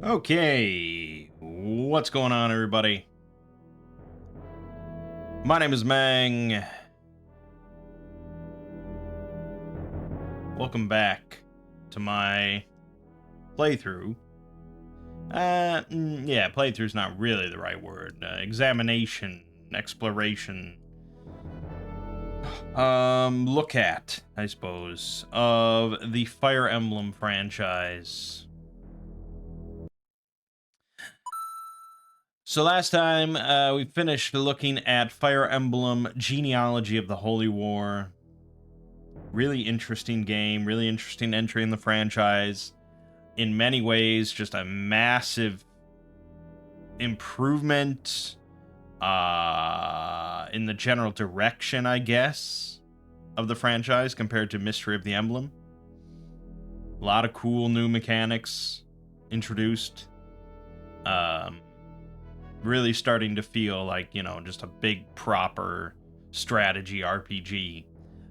Okay, what's going on, everybody? My name is Mangg. Welcome back to my playthrough. Yeah, playthrough's not really the right word. Examination, exploration. Look at, I suppose, of the Fire Emblem franchise. So last time, we finished looking at Fire Emblem Genealogy of the Holy War. Really interesting game, really interesting entry in the franchise. In many ways, just a massive improvement in the general direction, I guess, of the franchise compared to Mystery of the Emblem. A lot of cool new mechanics introduced. Really starting to feel like, you know, just a big, proper strategy RPG.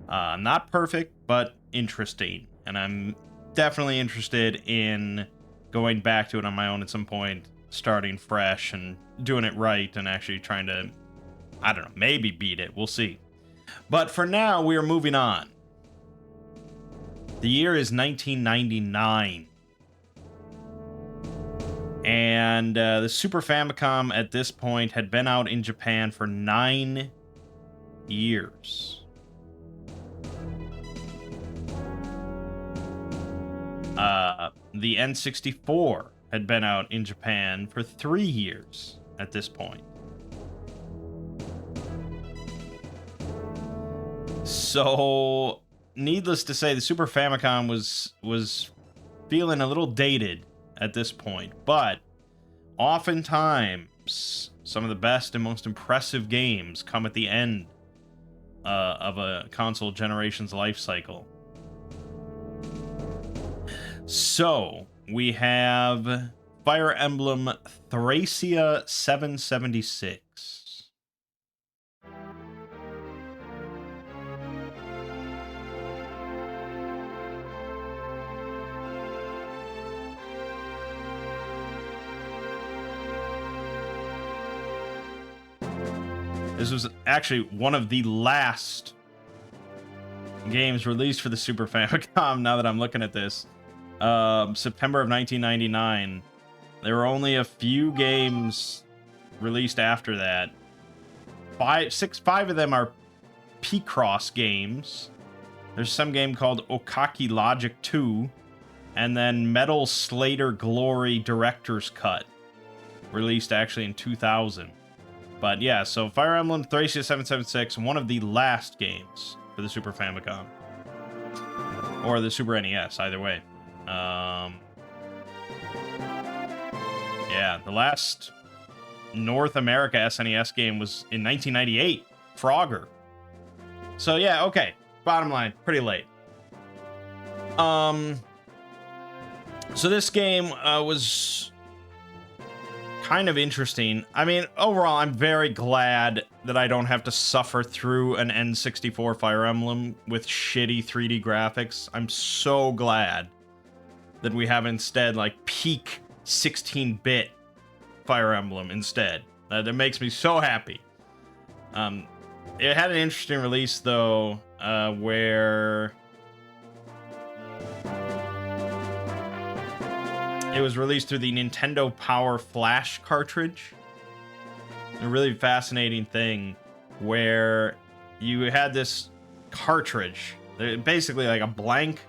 Not perfect, but interesting. And I'm definitely interested in going back to it on my own at some point, starting fresh and doing it right and actually trying to, I don't know, maybe beat it. We'll see. But for now, we are moving on. The year is 1999. And the Super Famicom at this point had been out in Japan for 9 years. The N64 had been out in Japan for 3 years at this point. So, needless to say, the Super Famicom was feeling a little dated at this point, but oftentimes some of the best and most impressive games come at the end of a console generation's life cycle. So we have Fire Emblem Thracia 776. This was actually one of the last games released for the Super Famicom, now that I'm looking at this. September of 1999. There were only a few games released after that. Five of them are P-Cross games. There's some game called Okaki Logic 2, and then Metal Slater Glory Director's Cut, released actually in 2000. But yeah, so Fire Emblem Thracia 776, one of the last games for the Super Famicom. Or the Super NES, either way. Yeah, the last North America SNES game was in 1998, Frogger. So yeah, okay. Bottom line, pretty late. So this game was kind of interesting. I mean, overall, I'm very glad that I don't have to suffer through an N64 Fire Emblem with shitty 3D graphics. I'm so glad that we have instead, like, peak 16-bit Fire Emblem instead. That makes me so happy. It had an interesting release, though, where it was released through the Nintendo Power Flash cartridge. A really fascinating thing where you had this cartridge, basically like a blank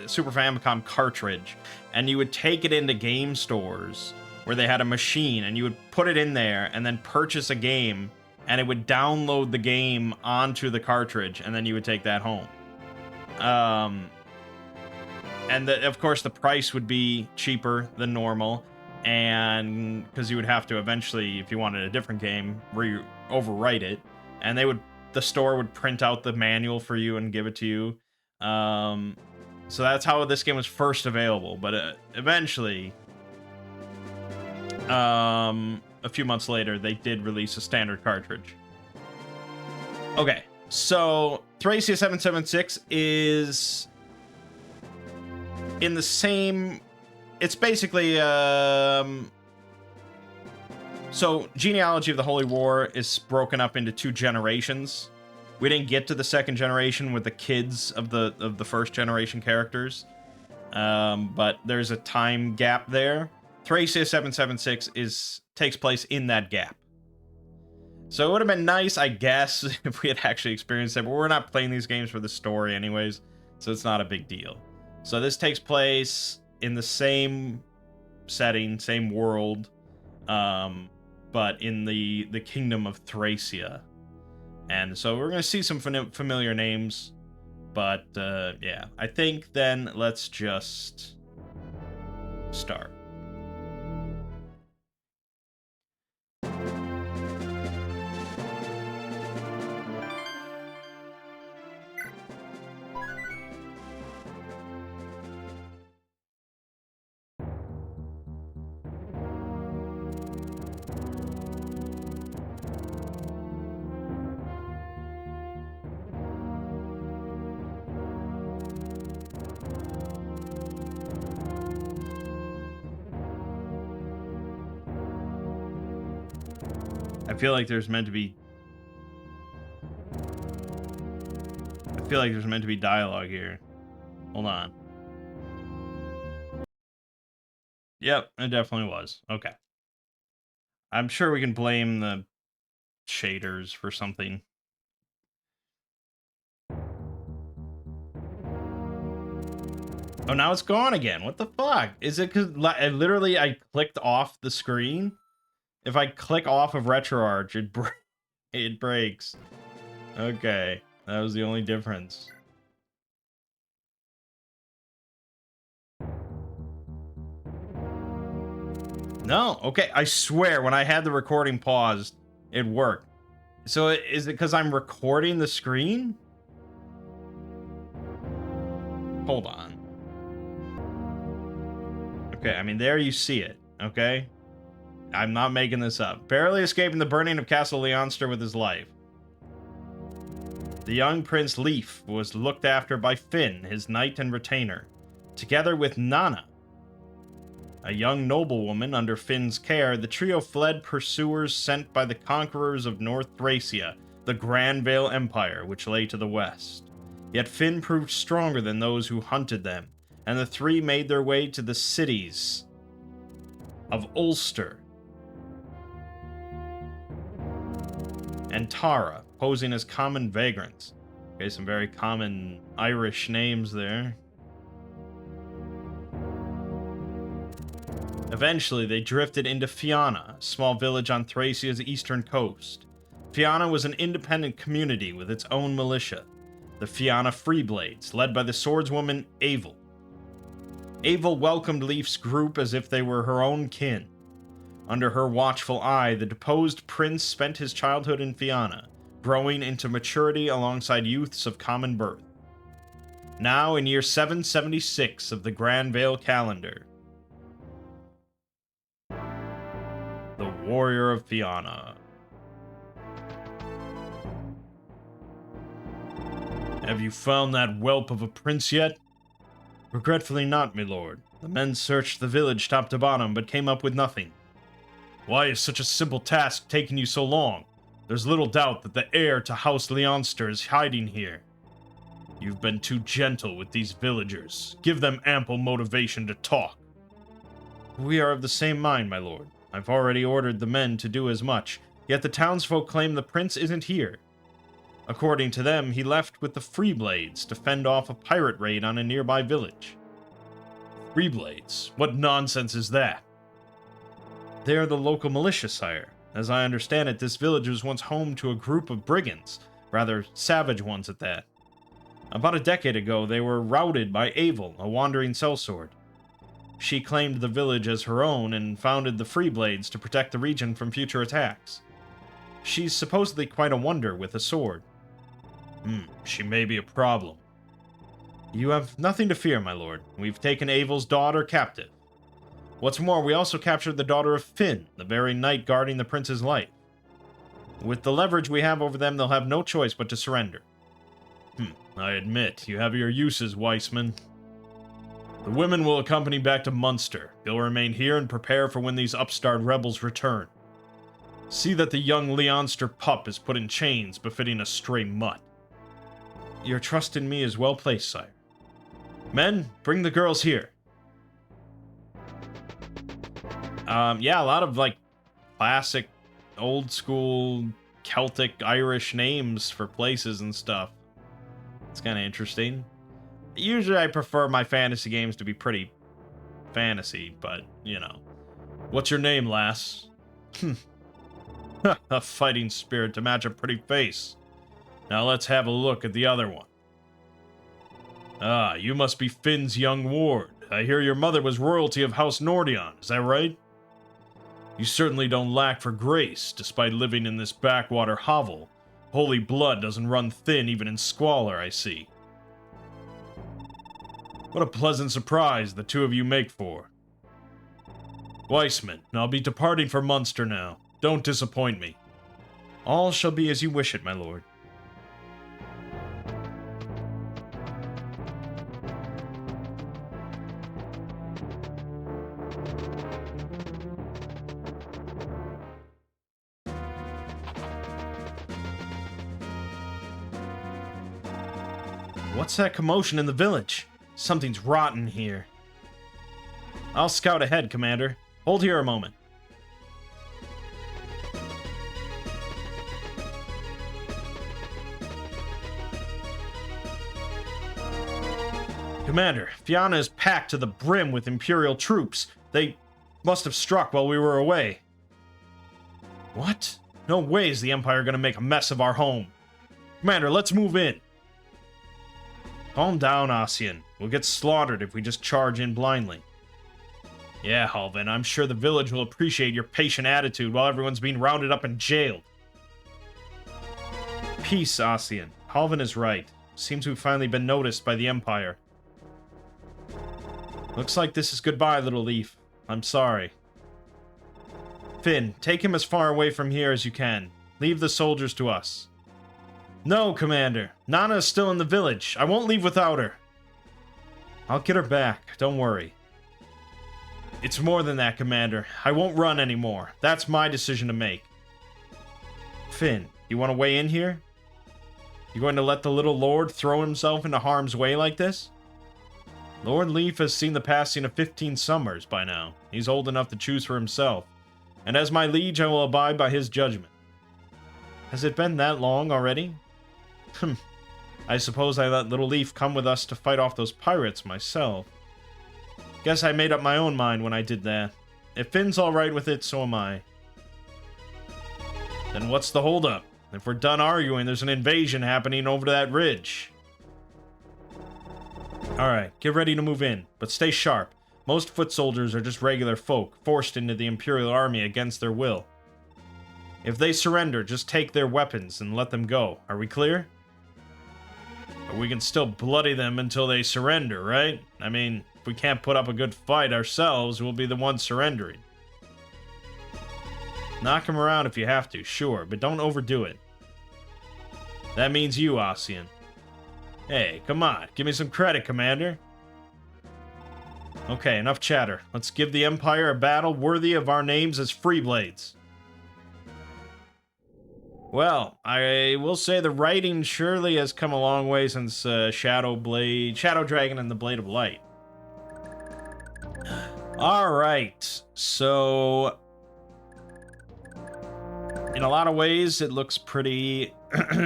Super Famicom cartridge, and you would take it into game stores where they had a machine, and you would put it in there and then purchase a game, and it would download the game onto the cartridge, and then you would take that home. And of course, the price would be cheaper than normal, and because you would have to eventually, if you wanted a different game, overwrite it, and the store would print out the manual for you and give it to you. So that's how this game was first available, but eventually, a few months later, they did release a standard cartridge. Okay, so Thracia 776 is in the same it's basically, so Genealogy of the Holy War is broken up into 2 generations. We didn't get to the 2nd generation with the kids of the first generation characters. But there's a time gap there. Thracia 776 takes place in that gap. So it would have been nice, I guess, if we had actually experienced it, but we're not playing these games for the story anyways, so it's not a big deal. So this takes place in the same setting, same world, but in the kingdom of Thracia. And so we're going to see some familiar names, but yeah, I think then let's just start. I feel like there's meant to be dialogue here. Hold on. Yep, it definitely was. Okay. I'm sure we can blame the shaders for something. Oh, now it's gone again. What the fuck? Is it because literally I clicked off the screen? If I click off of RetroArch, it breaks. Okay, that was the only difference. No, okay, I swear, when I had the recording paused, it worked. So is it because I'm recording the screen? Hold on. Okay, I mean, there you see it, okay? I'm not making this up. Barely escaping the burning of Castle Leonster with his life. The young Prince Leif was looked after by Finn, his knight and retainer, together with Nanna, a young noblewoman under Finn's care. The trio fled pursuers sent by the conquerors of North Thracia, the Grand Vale Empire, which lay to the west. Yet Finn proved stronger than those who hunted them, and the 3 made their way to the cities of Ulster and Tara, posing as common vagrants. Okay, some very common Irish names there. Eventually, they drifted into Fianna, a small village on Thracia's eastern coast. Fianna was an independent community with its own militia, the Fianna Freeblades, led by the swordswoman Avel. Avel welcomed Leif's group as if they were her own kin. Under her watchful eye, the deposed prince spent his childhood in Fianna, growing into maturity alongside youths of common birth. Now, in year 776 of the Grand Vale calendar, the warrior of Fianna. Have you found that whelp of a prince yet? Regretfully not, my lord. The men searched the village top to bottom, but came up with nothing. Why is such a simple task taking you so long? There's little doubt that the heir to House Leonster is hiding here. You've been too gentle with these villagers. Give them ample motivation to talk. We are of the same mind, my lord. I've already ordered the men to do as much, yet the townsfolk claim the prince isn't here. According to them, he left with the Freeblades to fend off a pirate raid on a nearby village. Freeblades? What nonsense is that? They are the local militia, sire. As I understand it, this village was once home to a group of brigands, rather savage ones at that. About a decade ago, they were routed by Avel, a wandering sellsword. She claimed the village as her own and founded the Freeblades to protect the region from future attacks. She's supposedly quite a wonder with a sword. She may be a problem. You have nothing to fear, my lord. We've taken Avel's daughter captive. What's more, we also captured the daughter of Finn, the very knight guarding the prince's life. With the leverage we have over them, they'll have no choice but to surrender. I admit, you have your uses, Weissman. The women will accompany back to Munster. You'll remain here and prepare for when these upstart rebels return. See that the young Leonster pup is put in chains befitting a stray mutt. Your trust in me is well placed, sire. Men, bring the girls here. Yeah, a lot of, like, classic, old school, Celtic, Irish names for places and stuff. It's kind of interesting. Usually I prefer my fantasy games to be pretty fantasy, but, you know. What's your name, lass? A fighting spirit to match a pretty face. Now let's have a look at the other one. Ah, you must be Finn's young ward. I hear your mother was royalty of House Nordion, is that right? You certainly don't lack for grace, despite living in this backwater hovel. Holy blood doesn't run thin even in squalor, I see. What a pleasant surprise the two of you make for. Weissman, I'll be departing for Munster now. Don't disappoint me. All shall be as you wish it, my lord. What's that commotion in the village? Something's rotten here. I'll scout ahead, Commander. Hold here a moment. Commander, Fianna is packed to the brim with Imperial troops. They must have struck while we were away. What? No way is the Empire gonna make a mess of our home. Commander, let's move in. Calm down, Ossian. We'll get slaughtered if we just charge in blindly. Yeah, Halvin, I'm sure the village will appreciate your patient attitude while everyone's being rounded up and jailed. Peace, Ossian. Halvin is right. Seems we've finally been noticed by the Empire. Looks like this is goodbye, little leaf. I'm sorry. Finn, take him as far away from here as you can. Leave the soldiers to us. No, Commander. Nana is still in the village. I won't leave without her. I'll get her back. Don't worry. It's more than that, Commander. I won't run anymore. That's my decision to make. Finn, you want to weigh in here? You going to let the little lord throw himself into harm's way like this? Lord Leaf has seen the passing of 15 summers by now. He's old enough to choose for himself. And as my liege, I will abide by his judgment. Has it been that long already? I suppose I let Little Leaf come with us to fight off those pirates myself. Guess I made up my own mind when I did that. If Finn's alright with it, so am I. Then what's the holdup? If we're done arguing, there's an invasion happening over that ridge. Alright, get ready to move in, but stay sharp. Most foot soldiers are just regular folk, forced into the Imperial Army against their will. If they surrender, just take their weapons and let them go. Are we clear? But we can still bloody them until they surrender, right? I mean, if we can't put up a good fight ourselves, we'll be the ones surrendering. Knock them around if you have to, sure, but don't overdo it. That means you, Ossian. Hey, come on, give me some credit, Commander. Okay, enough chatter. Let's give the Empire a battle worthy of our names as Freeblades. Well, I will say the writing surely has come a long way since Shadow Dragon and the Blade of Light. Alright, so in a lot of ways it looks pretty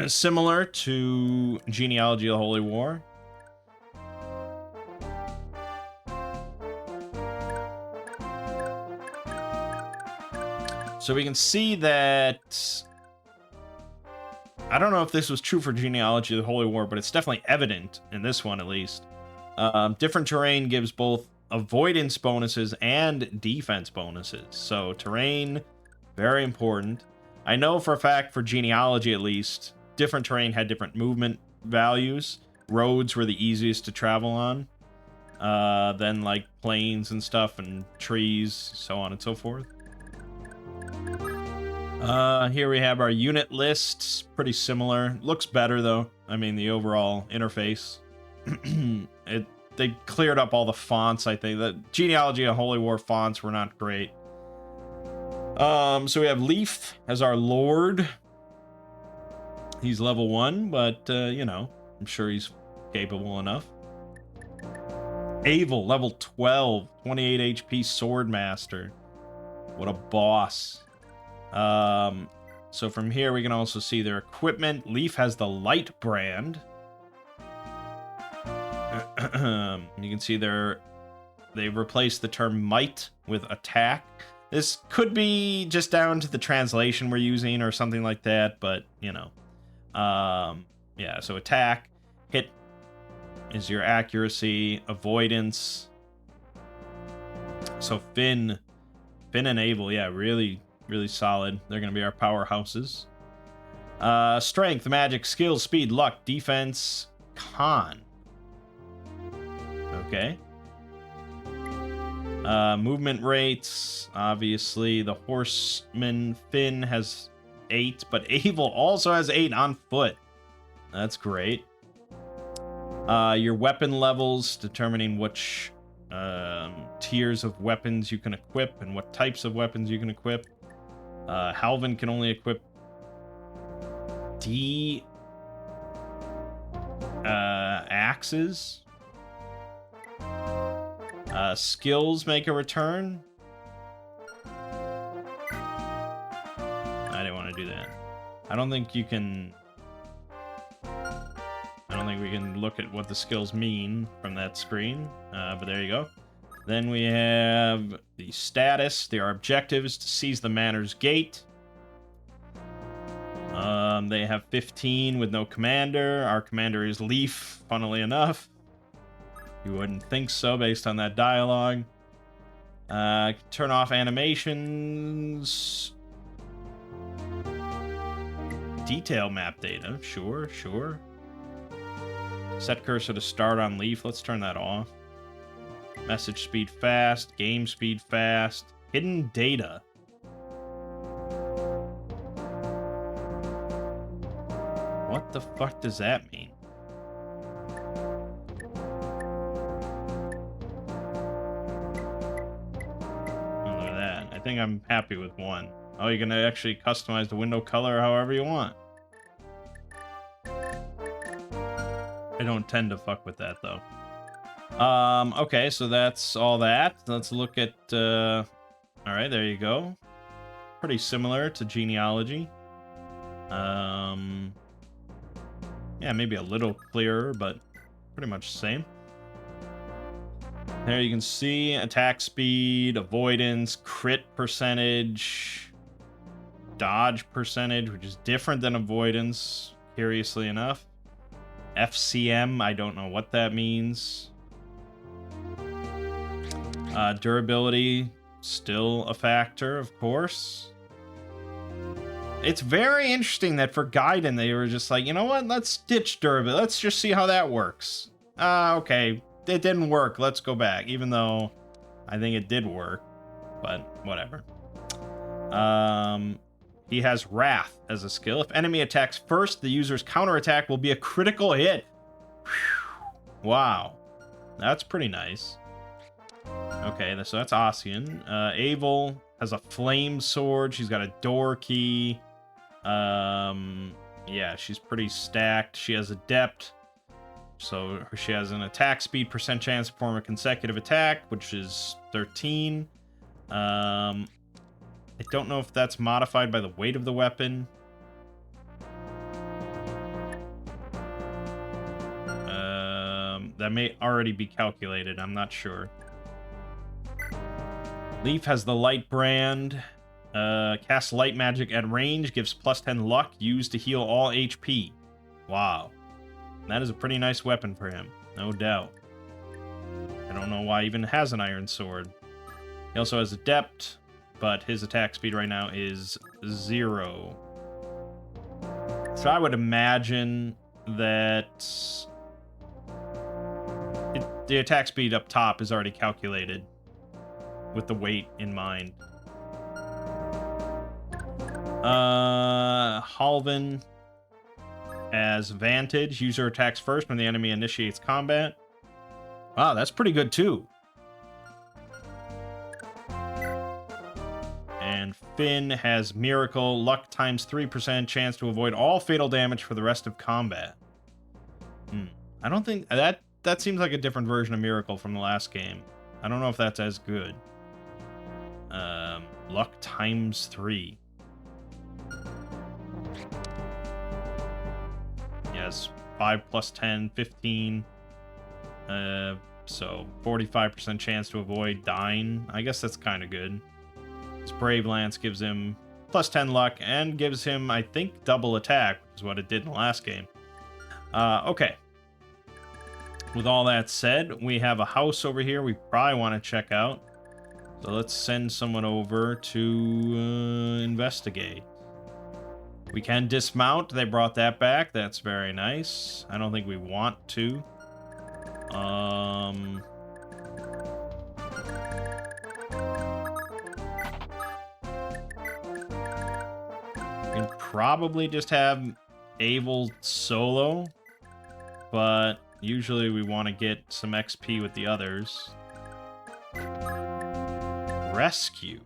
similar to Genealogy of the Holy War. So we can see that, I don't know if this was true for Genealogy of the Holy War, but it's definitely evident in this one at least. Different terrain gives both avoidance bonuses and defense bonuses. So terrain, very important. I know for a fact for Genealogy at least, different terrain had different movement values. Roads were the easiest to travel on. Then like plains and stuff and trees, so on and so forth. Here we have our unit lists, pretty similar. Looks better though. I mean, the overall interface. they cleared up all the fonts, I think. The Genealogy and Holy War fonts were not great. So we have Leaf as our lord. He's level 1, but, you know, I'm sure he's capable enough. Avel, level 12, 28 HP Sword Master. What a boss. So from here, we can also see their equipment. Leaf has the Light brand. You can see they've replaced the term might with attack. This could be just down to the translation we're using or something like that, but, you know. Yeah, so attack, hit is your accuracy, avoidance. So Finn and Abel, yeah, really, really solid. They're going to be our powerhouses. Strength, magic, skill, speed, luck, defense, con. Okay. Movement rates, obviously the horseman Finn has 8, but Abel also has 8 on foot. That's great. Your weapon levels, determining which tiers of weapons you can equip and what types of weapons you can equip. Halvin can only equip D axes. Skills make a return. I didn't want to do that. I don't think we can look at what the skills mean from that screen. But there you go. Then we have the status. Their objective is to seize the Manor's Gate. They have 15 with no commander. Our commander is Leaf, funnily enough. You wouldn't think so based on that dialogue. Turn off animations. Detail map data. Sure. Set cursor to start on Leaf. Let's turn that off. Message speed fast. Game speed fast. Hidden data. What the fuck does that mean? I think I'm happy with one. Oh, you're gonna actually customize the window color however you want. I don't tend to fuck with that though. Okay, so that's all that. Let's look at all right, there you go. Pretty similar to Genealogy. Yeah, maybe a little clearer, but pretty much the same. There you can see attack speed, avoidance, crit percentage, dodge percentage, which is different than avoidance, curiously enough. FCM, I don't know what that means. Durability, still a factor, of course. It's very interesting that for Gaiden, they were just like, you know what, let's ditch durability. Let's just see how that works. Okay. It didn't work. Let's go back. Even though I think it did work, but whatever. He has Wrath as a skill. If enemy attacks first, the user's counterattack will be a critical hit. Whew. Wow. That's pretty nice. Okay, so that's Ossian. Avel has a flame sword. She's got a door key. Yeah, she's pretty stacked. She has Adept. So she has an attack speed percent chance to perform a consecutive attack, which is 13. I don't know if that's modified by the weight of the weapon. That may already be calculated. I'm not sure. Leaf has the Light brand. Cast light magic at range, gives plus 10 luck, used to heal all HP. Wow. That is a pretty nice weapon for him, no doubt. I don't know why he even has an iron sword. He also has Adept, but his attack speed right now is 0. So I would imagine that the attack speed up top is already calculated with the weight in mind. Halvin as Vantage. User attacks first when the enemy initiates combat. Wow, that's pretty good too. And Finn has Miracle, luck times 3%, chance to avoid all fatal damage for the rest of combat. I don't think that seems like a different version of Miracle from the last game. I don't know if that's as good. Luck times 3. Yes, 5 plus 10, 15. So 45% chance to avoid dying. I guess that's kind of good. His Brave Lance gives him plus 10 luck and gives him, I think, double attack, which is what it did in the last game. Okay. With all that said, we have a house over here we probably want to check out. So let's send someone over to investigate. We can dismount. They brought that back. That's very nice. I don't think we want to. We can probably just have Abel solo, but usually we want to get some XP with the others. Rescue.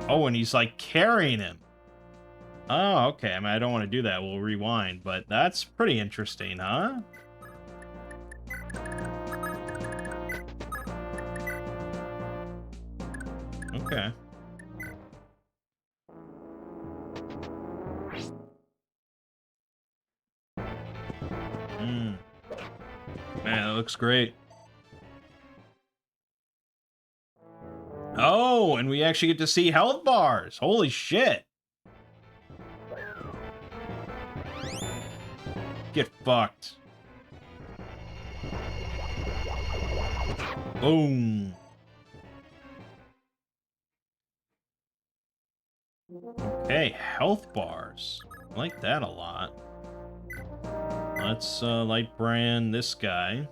Oh, and he's like carrying him. Oh, okay. I mean, I don't want to do that. We'll rewind, but that's pretty interesting, huh? Okay. Man, that looks great. Oh, and we actually get to see health bars. Holy shit. Get fucked. Boom. Okay, health bars. I like that a lot. Let's light brand this guy.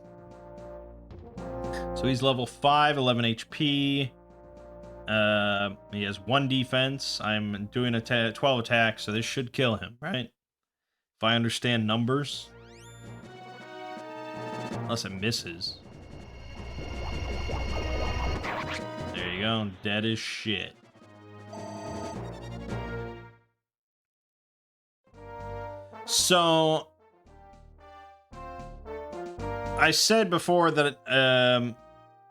So he's level 5, 11 HP. He has 1 defense. I'm doing a 12 attack, so this should kill him, right? If I understand numbers. Unless it misses. There you go, dead as shit. So I said before that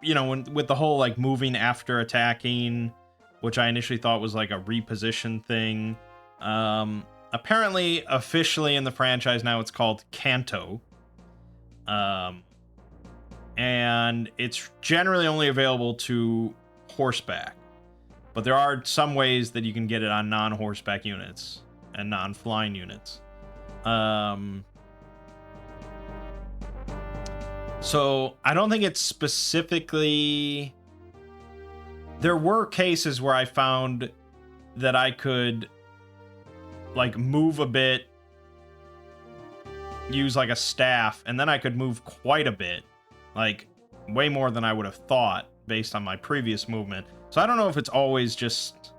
you know, with the whole like moving after attacking, which I initially thought was like a reposition thing. Apparently, officially in the franchise now, it's called Canto. And it's generally only available to horseback. But there are some ways that you can get it on non-horseback units and non-flying units. So I don't think it's specifically... There were cases where I found that I could like move a bit, use like a staff, and then I could move quite a bit, like way more than I would have thought based on my previous movement. So I don't know if it's always just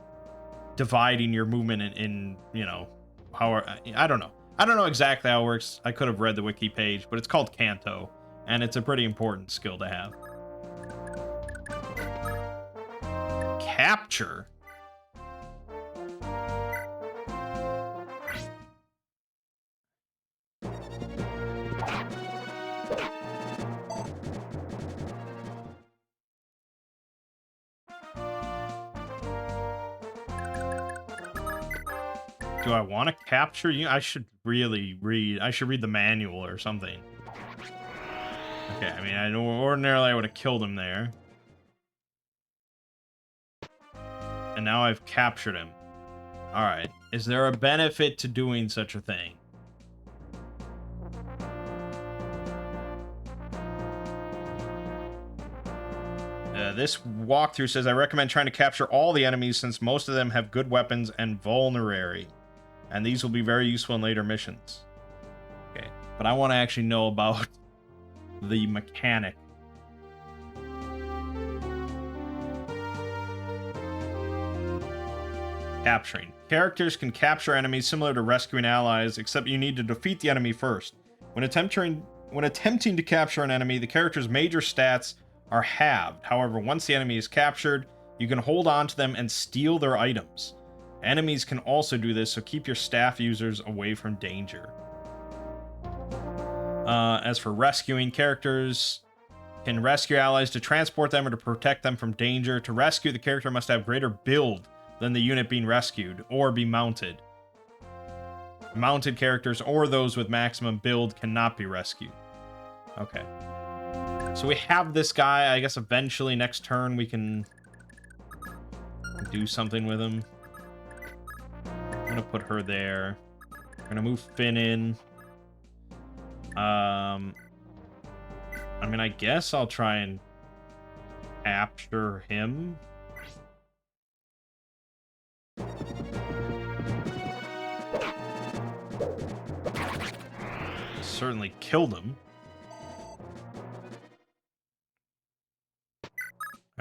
dividing your movement in you know, how... I don't know. I don't know exactly how it works. I could have read the wiki page, but it's called Canto, and it's a pretty important skill to have. Capture? Do I want to capture you? I should really read. I should read the manual or something. Okay, I mean, I know ordinarily I would have killed him there. And now I've captured him. Alright. Is there a benefit to doing such a thing? This walkthrough says, I recommend trying to capture all the enemies since most of them have good weapons and vulnerary. And these will be very useful in later missions. Okay, but I want to actually know about the mechanic. Capturing. Characters can capture enemies similar to rescuing allies, except you need to defeat the enemy first. When attempting to capture an enemy, the character's major stats are halved. However, once the enemy is captured, you can hold on to them and steal their items. Enemies can also do this, so keep your staff users away from danger. As for rescuing, characters can rescue allies to transport them or to protect them from danger. To rescue, the character must have greater build than the unit being rescued, or be mounted. Mounted characters or those with maximum build cannot be rescued. Okay. So we have this guy. I guess eventually next turn we can do something with him. I'm gonna put her there. We're gonna move Finn in. I mean, I guess I'll try and capture him. Certainly killed him.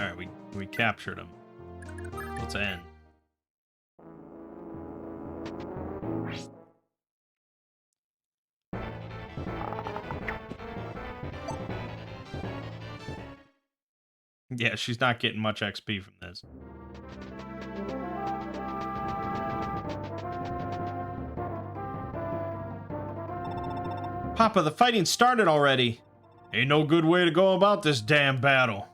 Alright, we captured him. Let's end. Yeah, she's not getting much XP from this. Papa, the fighting started already. Ain't no good way to go about this damn battle.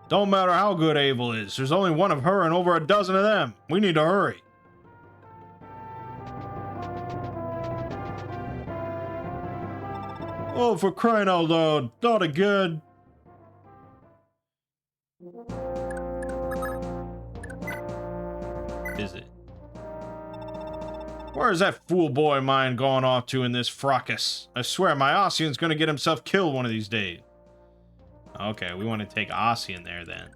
Don't matter how good Abel is, there's only one of her and over a dozen of them. We need to hurry. Oh, for crying out loud, not again. Is it? Where's that fool boy of mine going off to in this fracas? I swear my Ossian's gonna get himself killed one of these days. Okay, we want to take Ossian there then.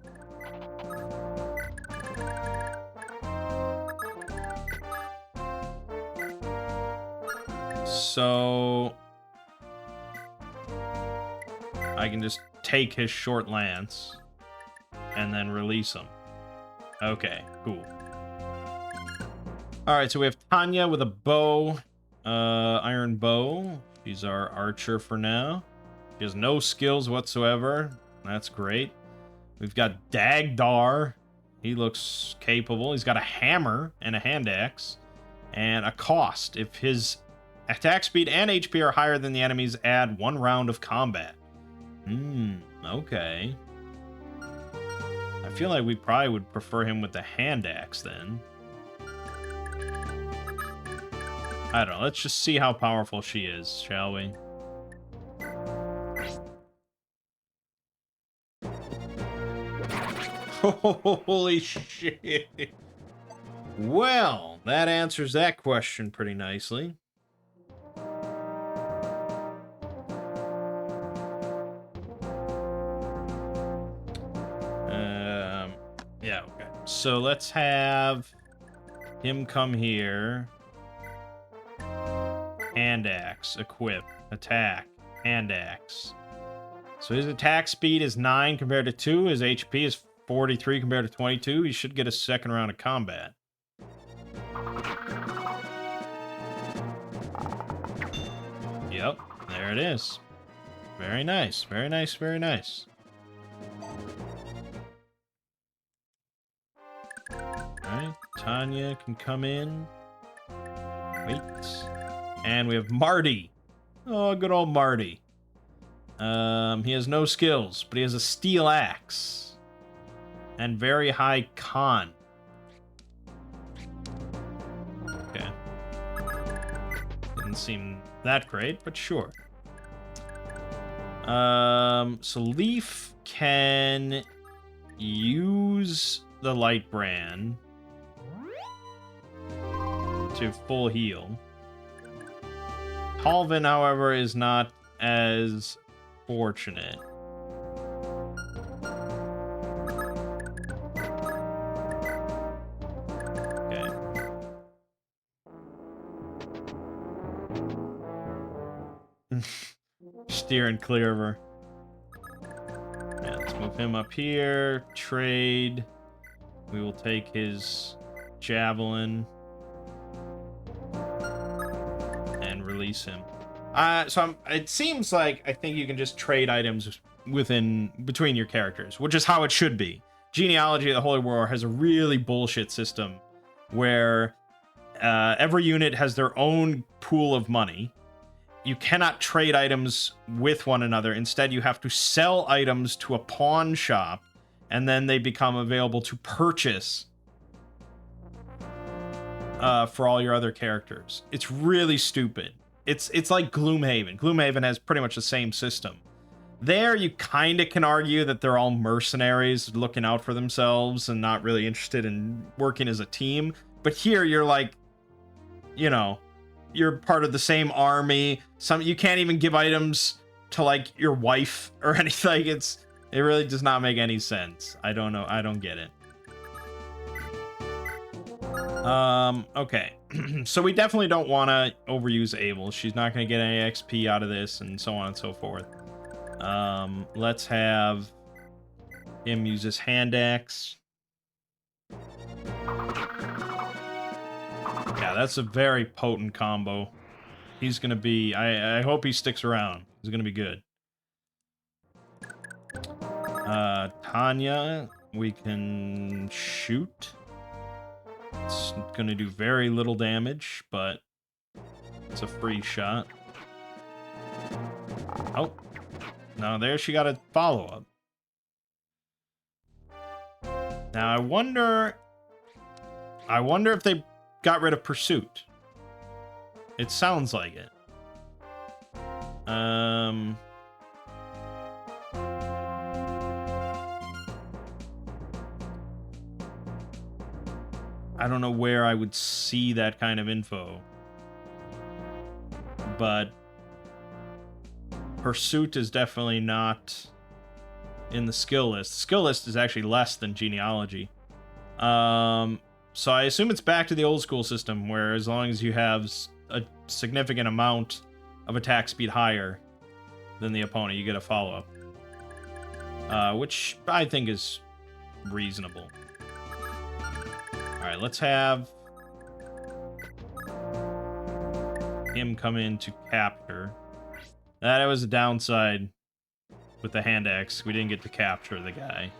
So I can just take his short lance and then release him. Okay, cool. Alright, so we have Tanya with a bow, iron bow. She's our archer for now. She has no skills whatsoever. That's great. We've got Dagdar. He looks capable. He's got a hammer and a hand axe. And a cost. If his attack speed and HP are higher than the enemy's, add 1 round of combat. Okay. I feel like we probably would prefer him with the hand axe then. I don't know. Let's just see how powerful she is, shall we? Holy shit. Well, that answers that question pretty nicely. Yeah, okay. So let's have him come here. Hand axe, equip, attack, hand axe. So his attack speed is 9 compared to 2. His HP is 43 compared to 22. He should get a second round of combat. Yep, there it is. Very nice, very nice, very nice. Alright, Tanya can come in. Wait. And we have Marty. Oh, good old Marty. He has no skills, but he has a steel axe. And very high con. Okay. Didn't seem that great, but sure. So Leaf can use the light brand to full heal. Halvin, however, is not as fortunate. Okay. Steering clear of her. Yeah, let's move him up here. Trade. We will take his javelin. release him. It seems like I think you can just trade items between your characters, which is how it should be. Genealogy of the Holy War has a really bullshit system where every unit has their own pool of money. You cannot trade items with one another. Instead, you have to sell items to a pawn shop, and then they become available to purchase for all your other characters. It's really stupid. It's like Gloomhaven. Gloomhaven has pretty much the same system. There, you kind of can argue that they're all mercenaries looking out for themselves and not really interested in working as a team. But here, you're like, you know, you're part of the same army. You can't even give items to like your wife or anything. It really does not make any sense. I don't know. I don't get it. Okay. So we definitely don't want to overuse Abel. She's not going to get any XP out of this and so on and so forth. Let's have him use his hand axe. Yeah, that's a very potent combo. He's gonna be... I hope he sticks around. He's gonna be good. Tanya, we can shoot. It's gonna do very little damage, but it's a free shot. Oh. No, there she got a follow-up. Now, I wonder if they got rid of Pursuit. It sounds like it. I don't know where I would see that kind of info. But Pursuit is definitely not in the skill list. The skill list is actually less than Genealogy. So I assume it's back to the old school system, where as long as you have a significant amount of attack speed higher than the opponent, you get a follow-up. Which I think is reasonable. Alright, let's have him come in to capture. That was a downside with the hand axe. We didn't get to capture the guy.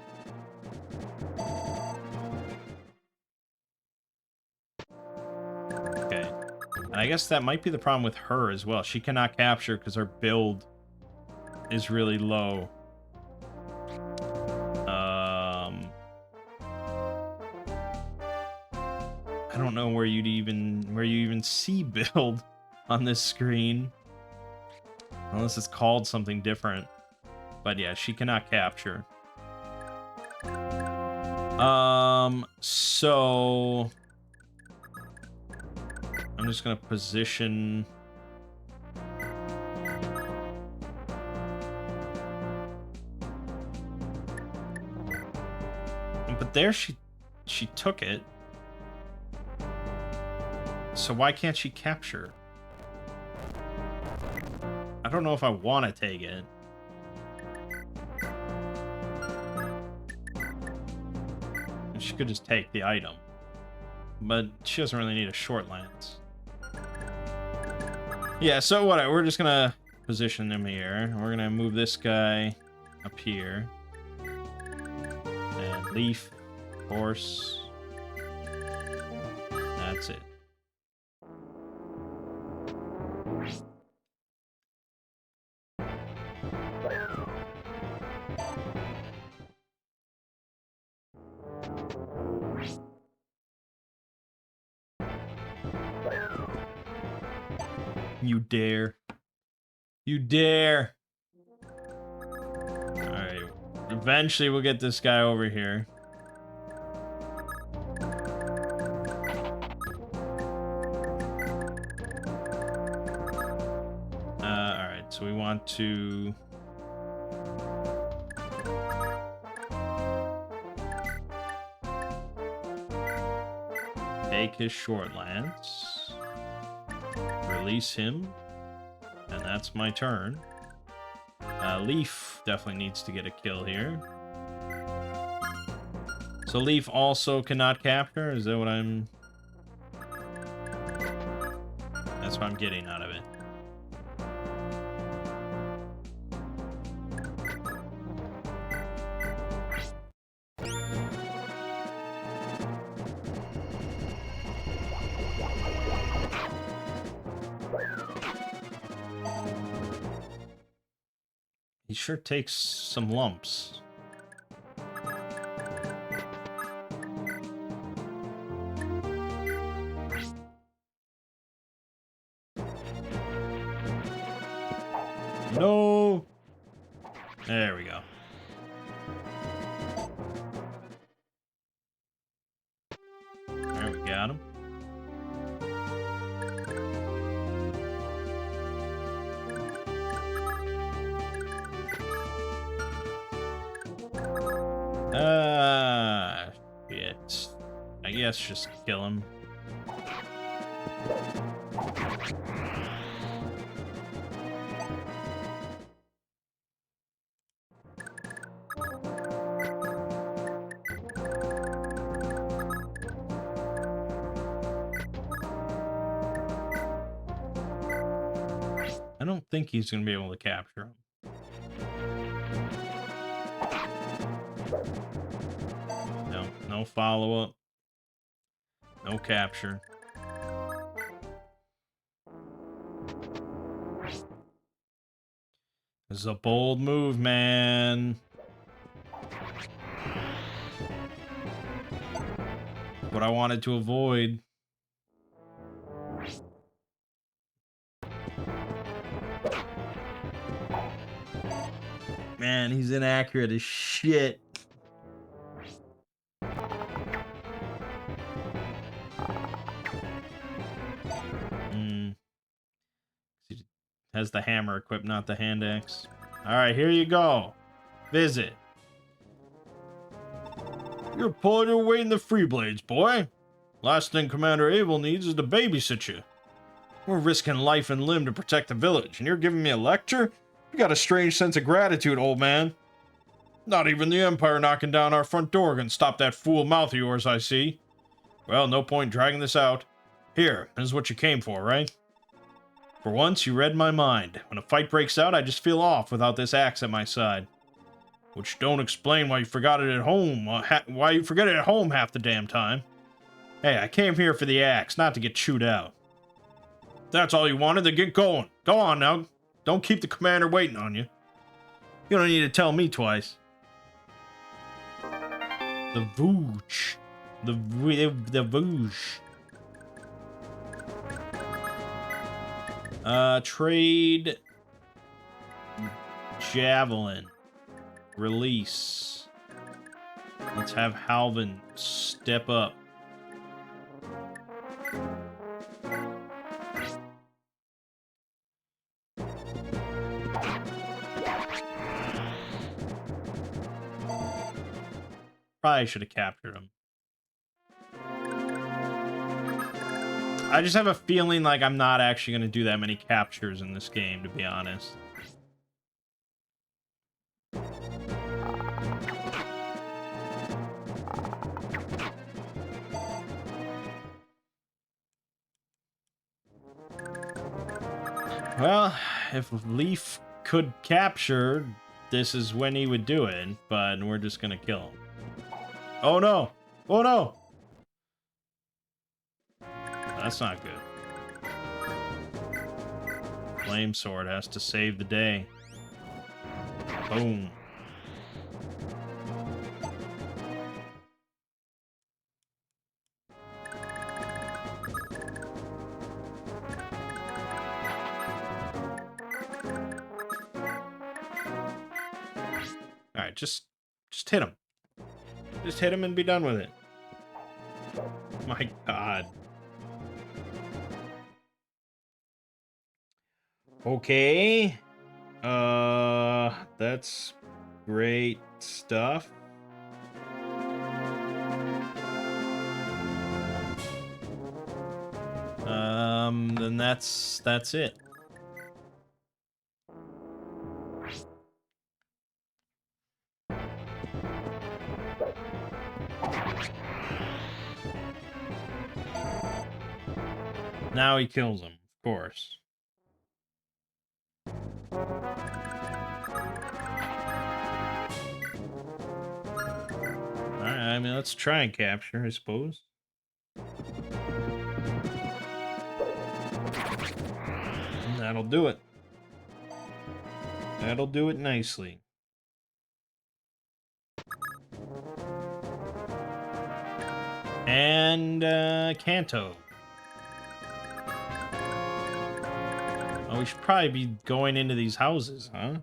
Okay. And I guess that might be the problem with her as well. She cannot capture because her build is really low. I don't know where you even see build on this screen. Unless it's called something different. But yeah, she cannot capture. So I'm just gonna position. But there she took it. So why can't she capture? I don't know if I want to take it. She could just take the item. But she doesn't really need a short lance. Yeah, so whatever. We're just gonna position him here. We're gonna move this guy up here. And leaf, horse. That's it. You dare. You dare. Alright. Eventually we'll get this guy over here. Alright, so we want to... take his short lance. Release him, and that's my turn. Leaf definitely needs to get a kill here. So Leaf also cannot capture? Is that what I'm... That's what I'm getting out of it. He sure takes some lumps. No! There we go. There we got him. Shit. I guess just kill him. I don't think he's gonna be able to capture him. No, no follow-up. No capture. This is a bold move, man. What I wanted to avoid. Man, he's inaccurate as shit. Has the hammer equipped, not the hand axe. Alright, here you go. Visit. You're pulling your weight in the free blades, boy. Last thing Commander Abel needs is to babysit you. We're risking life and limb to protect the village, and you're giving me a lecture? You got a strange sense of gratitude, old man. Not even the Empire knocking down our front door can stop that fool mouth of yours, I see. Well, no point dragging this out. Here, this is what you came for, right? For once, you read my mind. When a fight breaks out, I just feel off without this axe at my side. Which don't explain why you forgot it at home. Why you forget it at home half the damn time. Hey, I came here for the axe, not to get chewed out. If that's all you wanted, then get going. Go on now. Don't keep the commander waiting on you. You don't need to tell me twice. The Vooch. The Vooch. Trade. Javelin. Release. Let's have Halvin step up. Probably should have captured him. I just have a feeling like I'm not actually going to do that many captures in this game, to be honest. Well, if Leaf could capture, this is when he would do it, but we're just going to kill him. Oh no! Oh no! That's not good. Flame Sword has to save the day. Boom. Alright, just hit him. Just hit him and be done with it. My God. Okay. That's great stuff. Then that's it. Now he kills him, of course. Alright, I mean, let's try and capture, I suppose. And that'll do it. That'll do it nicely. And, Kanto. Oh, we should probably be going into these houses, huh?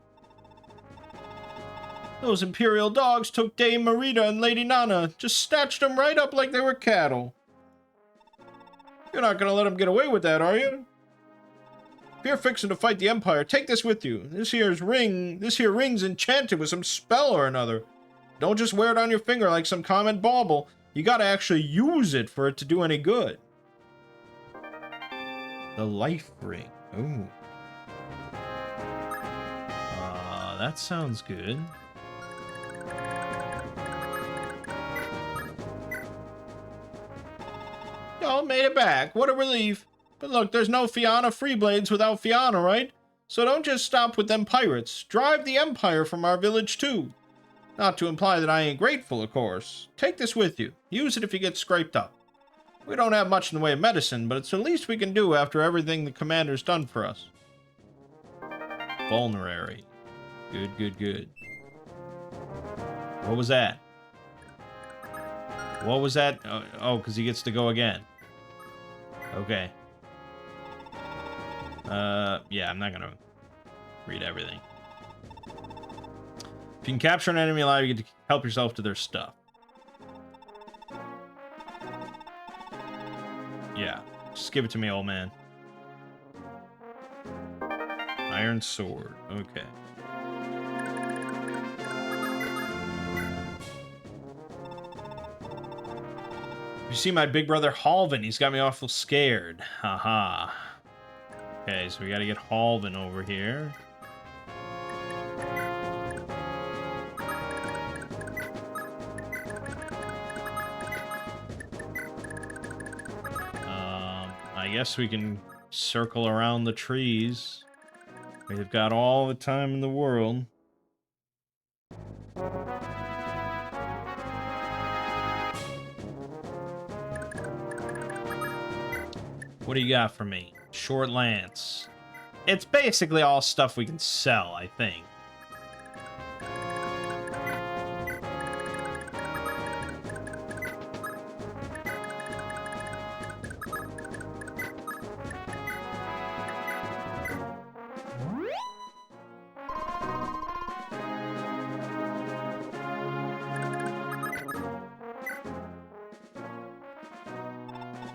Those Imperial dogs took Dame Marita and Lady Nana. Just snatched them right up like they were cattle. You're not gonna let them get away with that, are you? If you're fixing to fight the Empire, take this with you. This here ring's enchanted with some spell or another. Don't just wear it on your finger like some common bauble. You gotta actually use it for it to do any good. The life ring. Ooh. That sounds good. Y'all made it back. What a relief. But look, there's no Fianna Freeblades without Fianna, right? So don't just stop with them pirates. Drive the Empire from our village, too. Not to imply that I ain't grateful, of course. Take this with you. Use it if you get scraped up. We don't have much in the way of medicine, but it's the least we can do after everything the commander's done for us. Vulnerary. Good, good, good. What was that? What was that? Oh, because he gets to go again. Okay. Yeah, I'm not gonna read everything. If you can capture an enemy alive, you get to help yourself to their stuff. Yeah, just give it to me, old man. Iron sword. Okay. You see my big brother Halvin, he's got me awful scared. Haha. Okay, so we gotta get Halvin over here. I guess we can circle around the trees. We've got all the time in the world. What do you got for me? Short lance. It's basically all stuff we can sell, I think.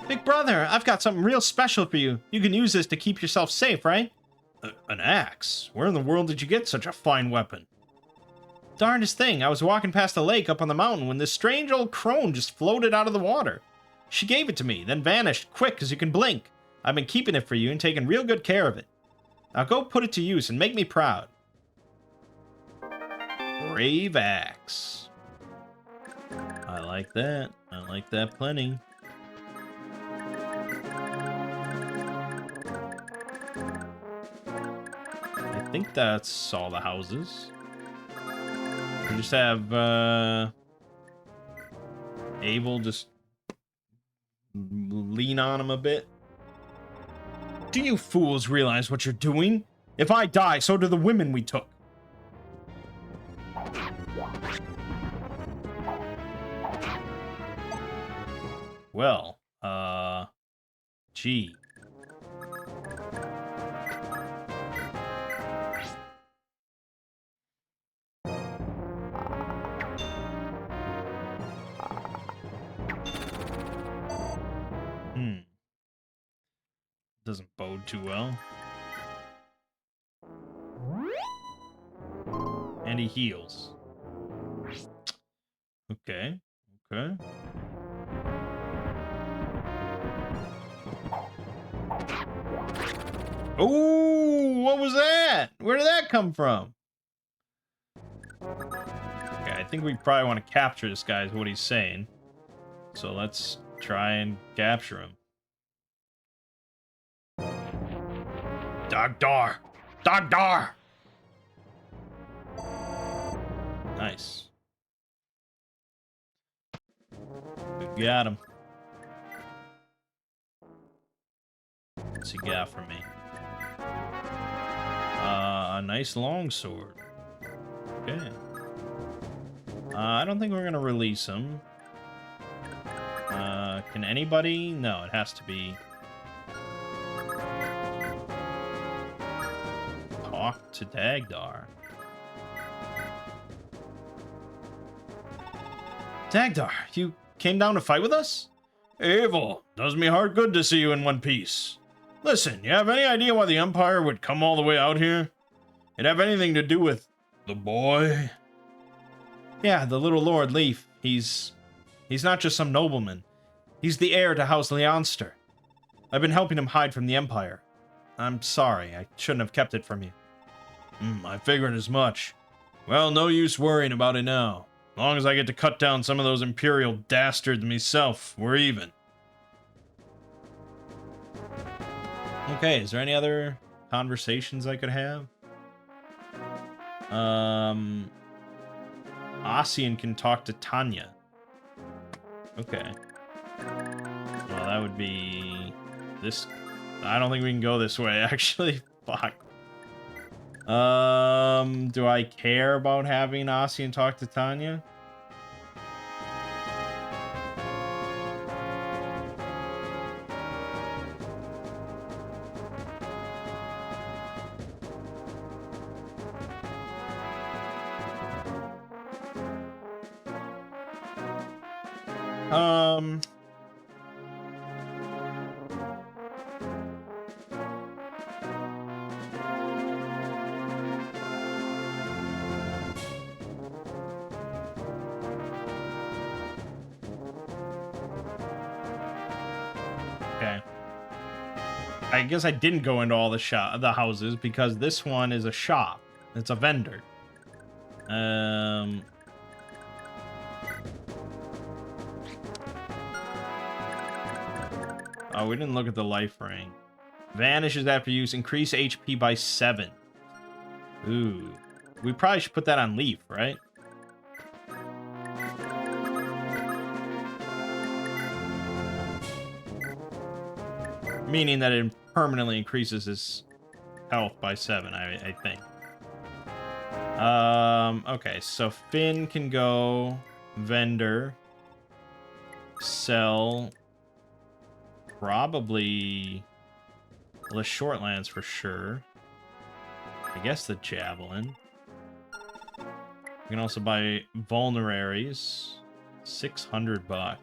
Big brother, I've got something real special for you. You can use this to keep yourself safe, right? An axe? Where in the world did you get such a fine weapon? Darndest thing, I was walking past the lake up on the mountain when this strange old crone just floated out of the water. She gave it to me, then vanished, quick as you can blink. I've been keeping it for you and taking real good care of it. Now go put it to use and make me proud. Brave axe. I like that. I like that plenty. I think that's all the houses. We just have, Abel just lean on him a bit. Do you fools realize what you're doing? If I die, so do the women we took. Well, gee. Doesn't bode too well. And he heals. Okay. Okay. Oh, what was that? Where did that come from? Okay, I think we probably want to capture this guy is what he's saying. So let's try and capture him. Dagdar! Dagdar! Nice. We got him. What's he got for me? Nice long sword. Okay. I don't think we're gonna release him. Can anybody? No, it has to be... Talk to Dagdar. Dagdar, you came down to fight with us? Evil, does me heart good to see you in one piece. Listen, you have any idea why the Empire would come all the way out here? It have anything to do with the boy? Yeah, the little Lord Leaf. He's not just some nobleman. He's the heir to House Leonster. I've been helping him hide from the Empire. I'm sorry, I shouldn't have kept it from you. I figured as much. Well, no use worrying about it now. As long as I get to cut down some of those Imperial dastards myself, we're even. Okay, is there any other conversations I could have? Ossian can talk to Tanya. Okay. Well, that would be... this... I don't think we can go this way, actually. Fuck. Do I care about having Ossian talk to Tanya? Okay. I guess I didn't go into all the houses because this one is a shop. It's a vendor. Oh, we didn't look at the life ring. Vanishes after use. Increase HP by 7. Ooh. We probably should put that on Leaf, right? Meaning that it permanently increases his health by 7, I think. Okay, so Finn can go vendor, sell, probably the Shortlands for sure. I guess the Javelin. We can also buy Vulneraries, $600.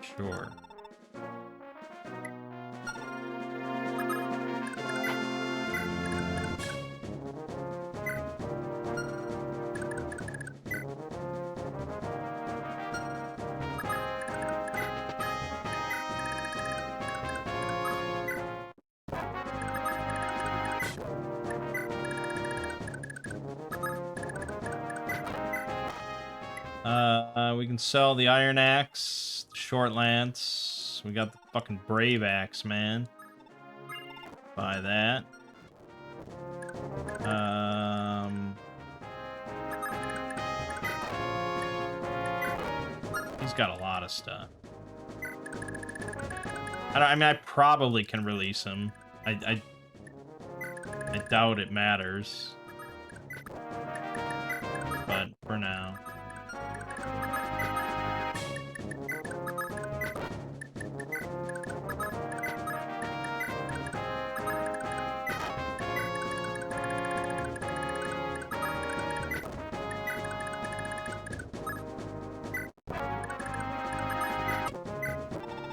Sure. We can sell the Iron Axe, the Short Lance. We got the fucking Brave Axe, man. Buy that. He's got a lot of stuff. I mean, I probably can release him. I doubt it matters. But for now.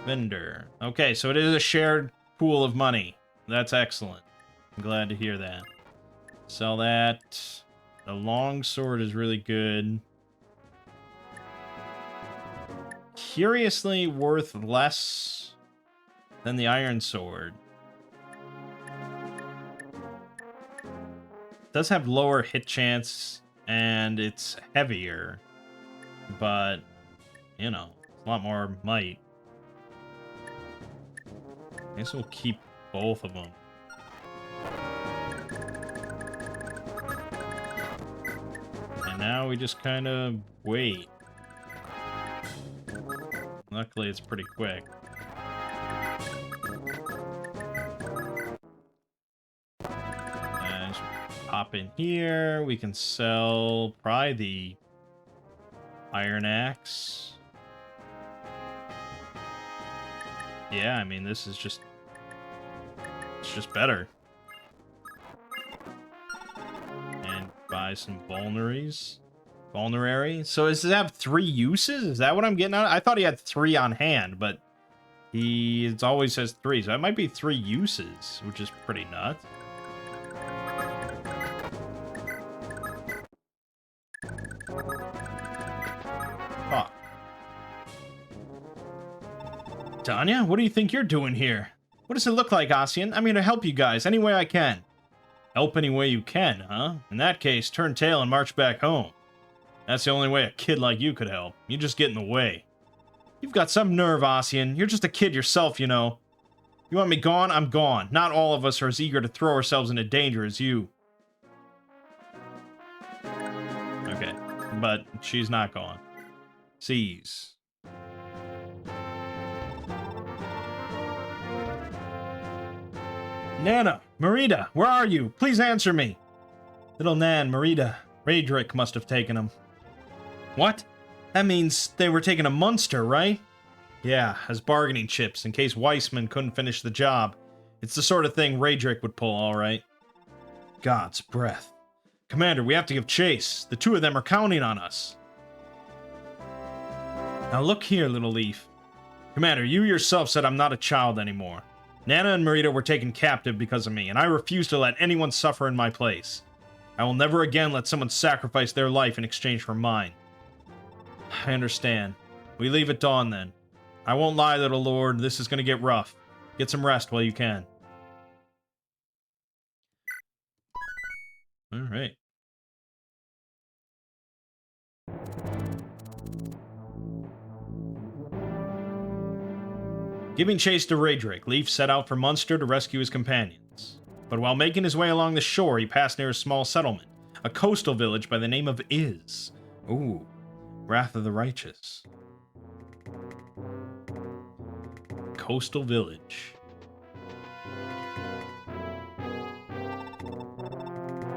Vendor. Okay, so it is a shared pool of money. That's excellent. I'm glad to hear that. Sell that. The long sword is really good. Curiously worth less than the iron sword. It does have lower hit chance and it's heavier, but you know, a lot more might. I guess we'll keep both of them. And now we just kind of wait. Luckily, it's pretty quick. I should hop in here. We can sell probably the iron axe. Yeah, I mean, this is just... It's just better. And buy some vulneraries. Vulnerary. So does it have 3 uses? Is that what I'm getting out? I thought he had 3 on hand, but it always says 3. So it might be 3 uses, which is pretty nuts. Huh. Tanya, what do you think you're doing here? What does it look like, Ossian? I'm here to help you guys any way I can. Help any way you can, huh? In that case, turn tail and march back home. That's the only way a kid like you could help. You just get in the way. You've got some nerve, Ossian. You're just a kid yourself, you know. You want me gone? I'm gone. Not all of us are as eager to throw ourselves into danger as you. Okay, but she's not gone. Seize. Nana, Marita, where are you? Please answer me. Little Nan, Marita, Raedric must have taken him. What? That means they were taking a Munster, right? Yeah, as bargaining chips, in case Weissman couldn't finish the job. It's the sort of thing Raedric would pull, all right. God's breath. Commander, we have to give chase. The 2 of them are counting on us. Now look here, little leaf. Commander, you yourself said I'm not a child anymore. Nana and Marita were taken captive because of me, and I refuse to let anyone suffer in my place. I will never again let someone sacrifice their life in exchange for mine. I understand. We leave at dawn, then. I won't lie, little lord, this is gonna get rough. Get some rest while you can. Alright. Giving chase to Raedric, Leif set out for Munster to rescue his companions. But while making his way along the shore, he passed near a small settlement, a coastal village by the name of Is. Ooh, Wrath of the Righteous. Coastal village.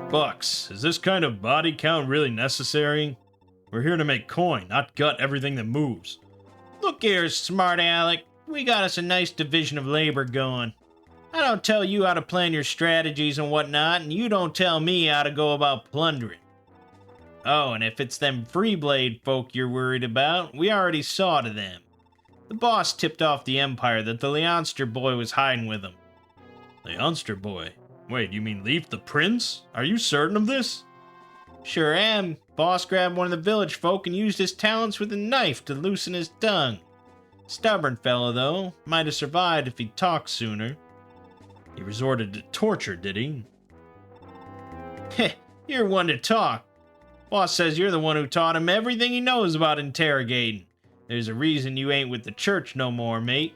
Bucks, is this kind of body count really necessary? We're here to make coin, not gut everything that moves. Look here, smart Alec. We got us a nice division of labor going. I don't tell you how to plan your strategies and whatnot, and you don't tell me how to go about plundering. Oh, and if it's them Freeblade folk you're worried about, we already saw to them. The boss tipped off the Empire that the Leonster boy was hiding with him. Leonster boy? Wait, you mean Leif the Prince? Are you certain of this? Sure am. Boss grabbed one of the village folk and used his talents with a knife to loosen his tongue. Stubborn fellow, though. Might have survived if he'd talked sooner. He resorted to torture, did he? Heh, you're one to talk. Boss says you're the one who taught him everything he knows about interrogating. There's a reason you ain't with the church no more, mate.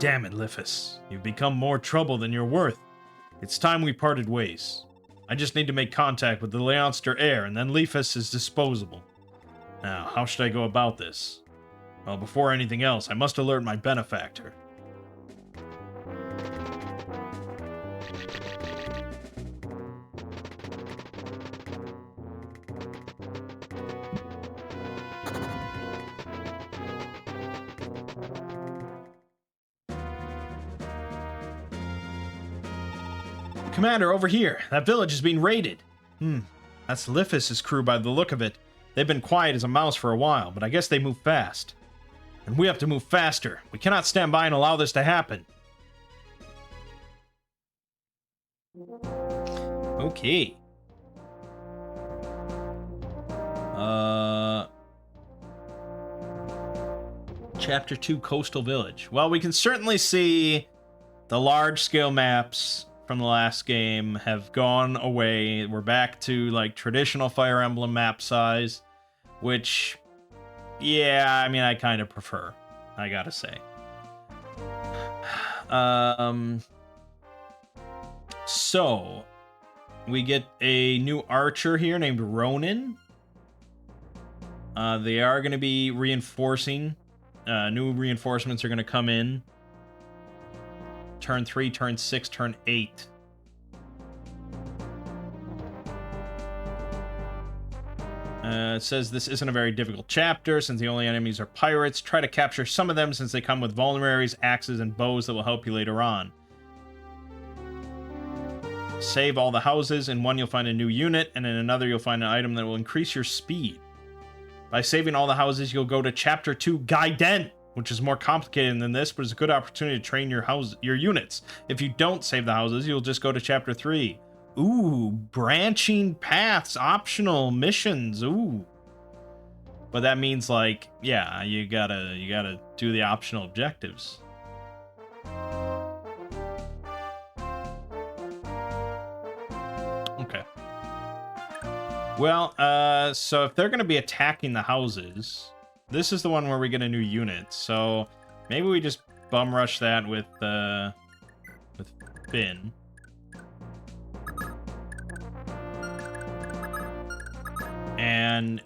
Damn it, Liphus. You've become more trouble than you're worth. It's time we parted ways. I just need to make contact with the Leonster heir, and then Liphus is disposable. Now, how should I go about this? Well, before anything else, I must alert my benefactor. Commander, over here. That village is being raided. That's Liphus' crew by the look of it. They've been quiet as a mouse for a while, but I guess they move fast. And we have to move faster. We cannot stand by and allow this to happen. Okay. Chapter 2, Coastal Village. Well, we can certainly see the large-scale maps from the last game have gone away. We're back to, like, traditional Fire Emblem map size, which, yeah, I mean, I kind of prefer, I gotta say. So, we get a new archer here named Ronin. They are going to be reinforcing. New reinforcements are going to come in. Turn 3, turn 6, turn 8. It says this isn't a very difficult chapter since the only enemies are pirates. Try to capture some of them since they come with vulneraries, axes, and bows that will help you later on. Save all the houses. In one, you'll find a new unit, and in another, you'll find an item that will increase your speed. By saving all the houses, you'll go to Chapter 2 Gaiden, which is more complicated than this, but it's a good opportunity to train your units. If you don't save the houses, you'll just go to Chapter 3. Ooh, branching paths, optional missions. Ooh. But that means, like, yeah, you gotta do the optional objectives. Okay. Well, so if they're gonna be attacking the houses, this is the one where we get a new unit. So maybe we just bum rush that with Finn. And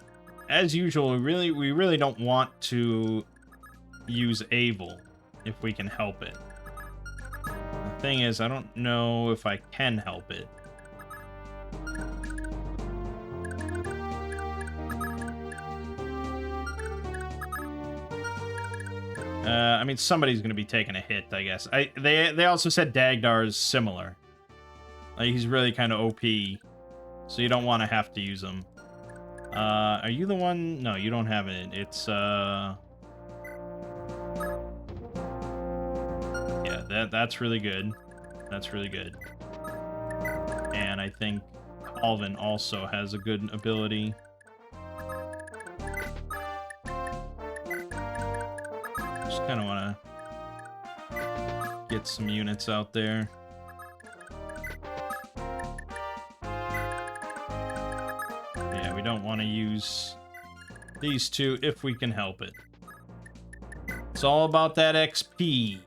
as usual, we really don't want to use Abel if we can help it. The thing is, I don't know if I can help it. I mean, somebody's going to be taking a hit, I guess. They also said Dagdar is similar. Like, he's really kind of OP, so you don't want to have to use him. Are you the one? No, you don't have it. It's, yeah, that's really good. That's really good. And I think Alvin also has a good ability. Just kind of want to get some units out there. We don't want to use these two if we can help it. It's all about that XP.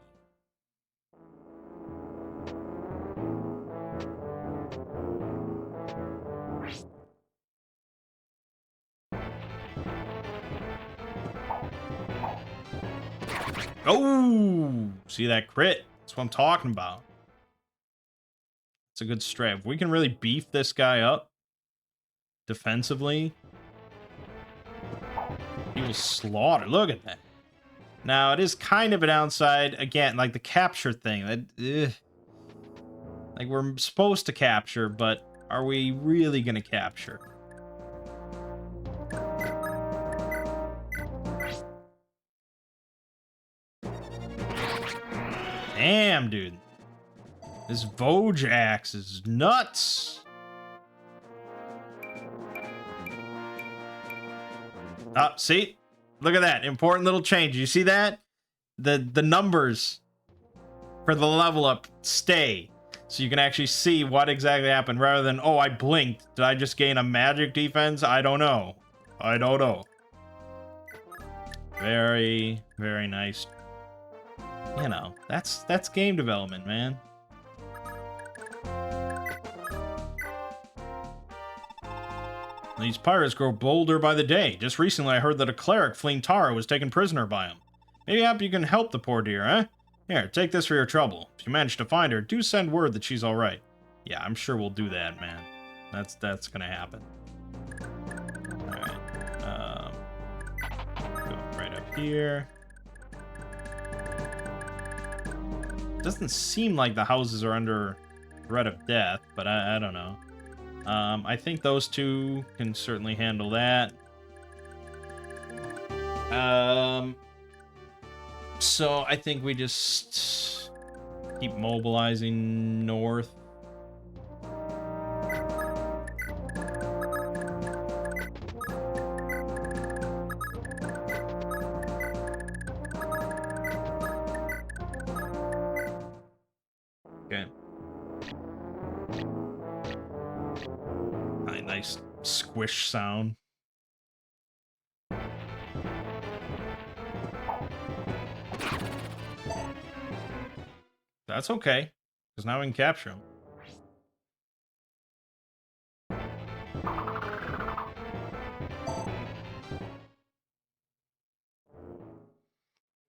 Oh, see that crit? That's what I'm talking about. It's a good strat. If we can really beef this guy up defensively, he will slaughter. Look at that. Now, it is kind of a downside, again, like the capture thing. Like, we're supposed to capture, but are we really going to capture? Damn, dude. This Vojax is nuts. See? Look at that. Important little change. You see that? The numbers for the level up stay. So you can actually see what exactly happened rather than, oh, I blinked. Did I just gain a magic defense? I don't know. I don't know. Very, very nice. You know, that's game development, man. These pirates grow bolder by the day. Just recently I heard that a cleric fleeing Tara was taken prisoner by him. Maybe you can help the poor dear, eh? Here, take this for your trouble. If you manage to find her, do send word that she's alright. Yeah, I'm sure we'll do that, man. That's gonna happen. Alright. Go right up here. Doesn't seem like the houses are under threat of death, but I don't know. I think those two can certainly handle that. So I think we just keep mobilizing north. Okay. Nice squish sound. That's okay, because now we can capture him.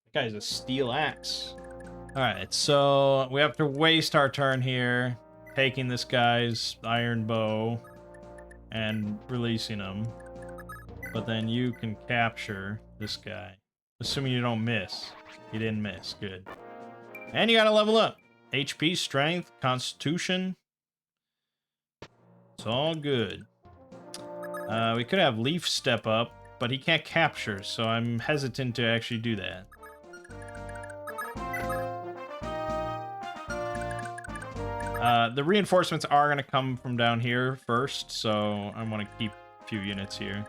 That guy's a steel axe. Alright, so we have to waste our turn here, taking this guy's iron bow and releasing him. But then you can capture this guy. Assuming you don't miss. You didn't miss. Good. And you gotta level up. HP, strength, constitution. It's all good. We could have Leaf step up, but he can't capture, so I'm hesitant to actually do that. The reinforcements are going to come from down here first, so I want to keep a few units here.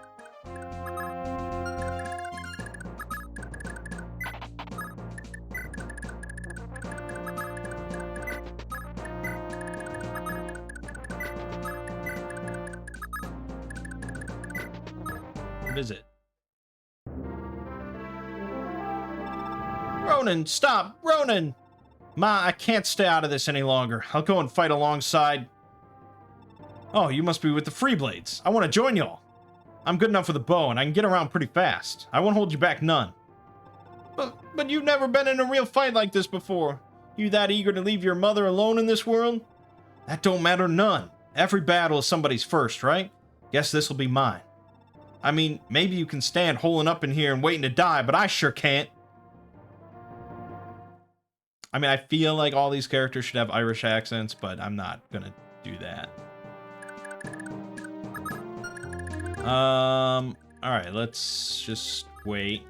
Visit. Ronan, stop! Ronan! Ma, I can't stay out of this any longer. I'll go and fight alongside... Oh, you must be with the Freeblades. I want to join y'all. I'm good enough with a bow, and I can get around pretty fast. I won't hold you back none. But you've never been in a real fight like this before. You that eager to leave your mother alone in this world? That don't matter none. Every battle is somebody's first, right? Guess this'll be mine. I mean, maybe you can stand holding up in here and waiting to die, but I sure can't. I mean, I feel like all these characters should have Irish accents, but I'm not gonna do that. Alright, let's just wait.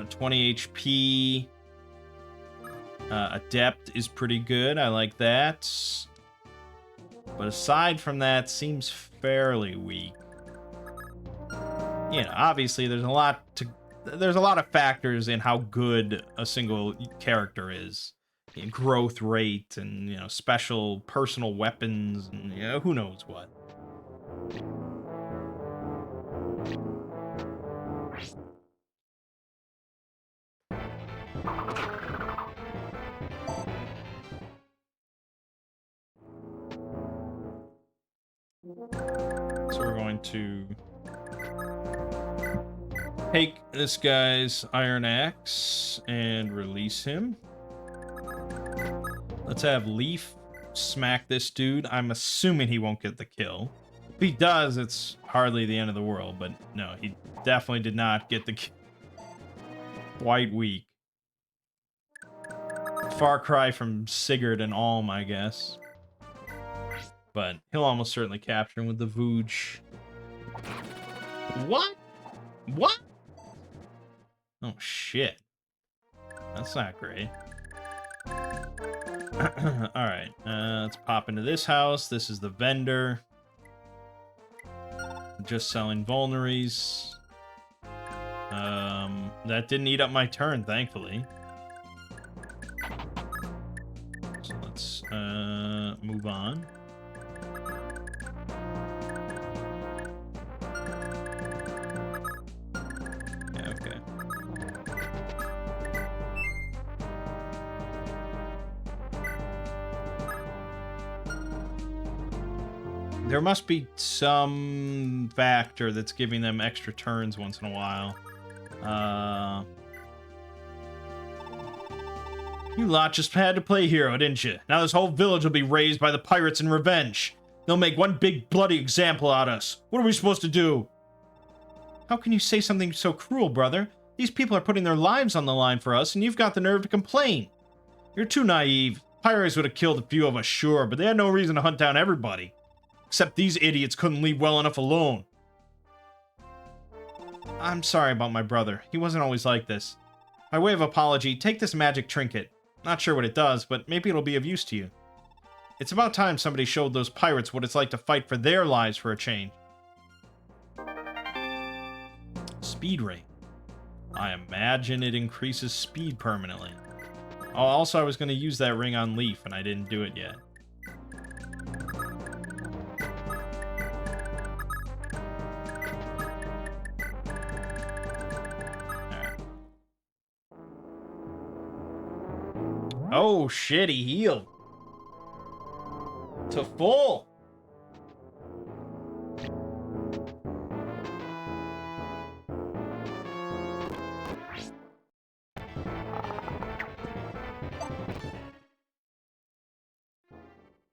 20 HP. Adept is pretty good. I like that. But aside from that, seems fairly weak. You know, obviously there's a lot of factors in how good a single character is. Growth rate and, you know, special personal weapons and, you know, who knows what. So we're going to take this guy's Iron Axe and release him. Let's have Leaf smack this dude. I'm assuming he won't get the kill. If he does, it's hardly the end of the world, but no, he definitely did not get the kill. Quite weak. Far cry from Sigurd and Alm, I guess. But he'll almost certainly capture him with the Vooj. What? What? Oh, shit. That's not great. Alright, let's pop into this house. This is the vendor. Just selling vulneries. That didn't eat up my turn, thankfully. So let's move on. Yeah, okay. There must be some factor that's giving them extra turns once in a while. You lot just had to play hero, didn't you? Now this whole village will be raised by the pirates in revenge. They'll make one big bloody example out of us. What are we supposed to do? How can you say something so cruel, brother? These people are putting their lives on the line for us, and you've got the nerve to complain. You're too naive. Pirates would have killed a few of us, sure, but they had no reason to hunt down everybody. Except these idiots couldn't leave well enough alone. I'm sorry about my brother. He wasn't always like this. By way of apology, take this magic trinket. Not sure what it does, but maybe it'll be of use to you. It's about time somebody showed those pirates what it's like to fight for their lives for a change. Speed rate. I imagine it increases speed permanently. Oh, also I was going to use that ring on Leaf, and I didn't do it yet. Oh shit, he healed. To full.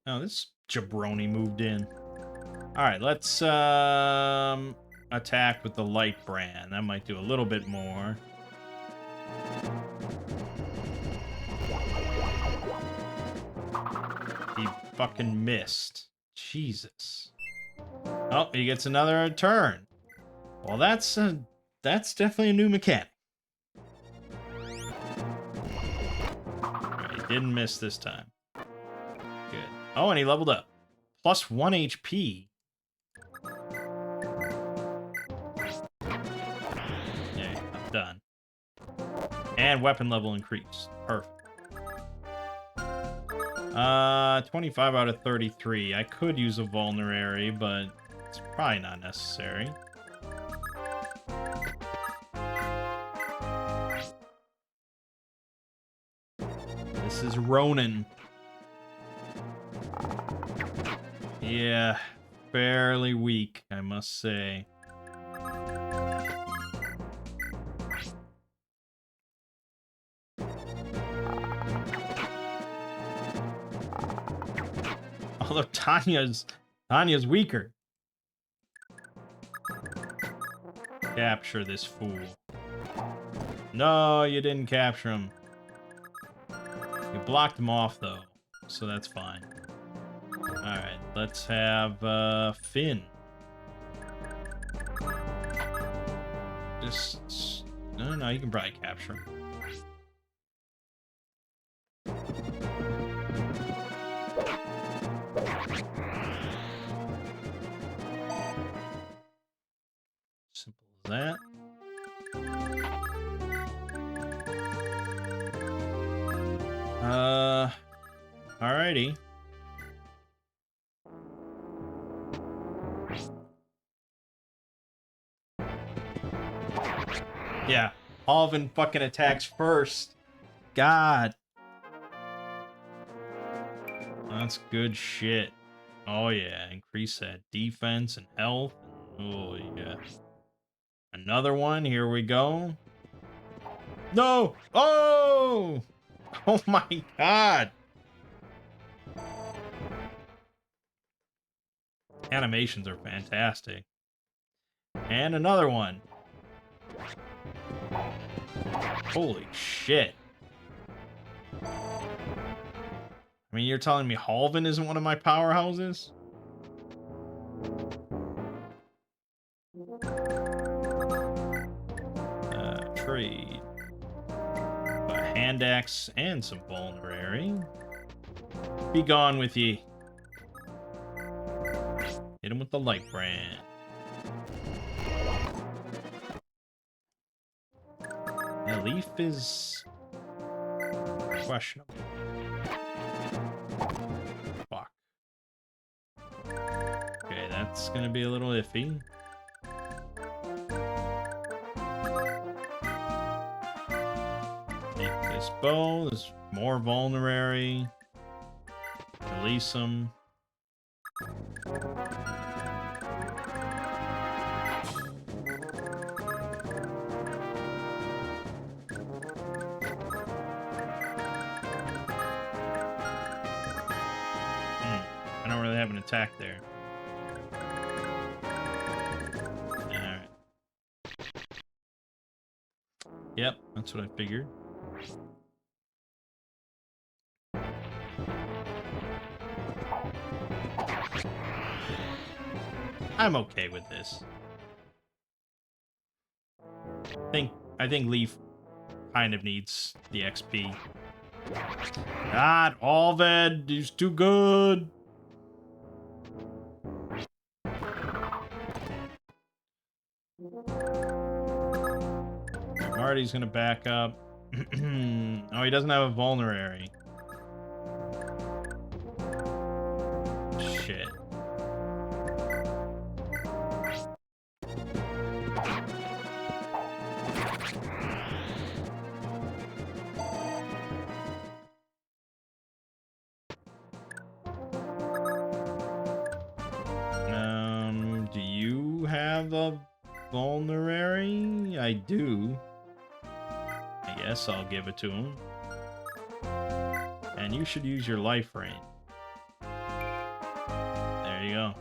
Oh, this jabroni moved in. All right, let's attack with the light brand. That might do a little bit more. He fucking missed. Jesus. Oh, he gets another turn. Well, that's definitely a new mechanic. Right, he didn't miss this time. Good. Oh, and he leveled up. Plus 1 HP. Yeah, I'm done. And weapon level increased. Perfect. 25 out of 33. I could use a vulnerary, but it's probably not necessary. This is Ronin. Yeah, fairly weak, I must say. Although Tanya's weaker. Capture this fool. No, you didn't capture him. You blocked him off, though, so that's fine. Alright, let's have Finn. Just... No, you can probably capture him. Simple as that. Alrighty. Yeah, Alvin fucking attacks first. God. That's good shit. Oh yeah, increase that defense and health. Oh yeah. Another one, here we go. No! Oh! Oh my god! Animations are fantastic. And another one. Holy shit. I mean, you're telling me Halvin isn't one of my powerhouses? Trade. A hand axe and some vulnerary. Be gone with ye. Hit him with the light brand. The leaf is questionable. Fuck. Okay, that's gonna be a little iffy. Take this bow. There's more vulnerary. Release him. I don't really have an attack there. Alright. Yep, that's what I figured. I'm okay with this. I think Leaf kind of needs the XP. God, Alved, he's too good. Marty's gonna back up. Oh, he doesn't have a vulnerary. Shit. Do you have a vulnerary? I do. I guess I'll give it to him. And you should use your life rain. There you go.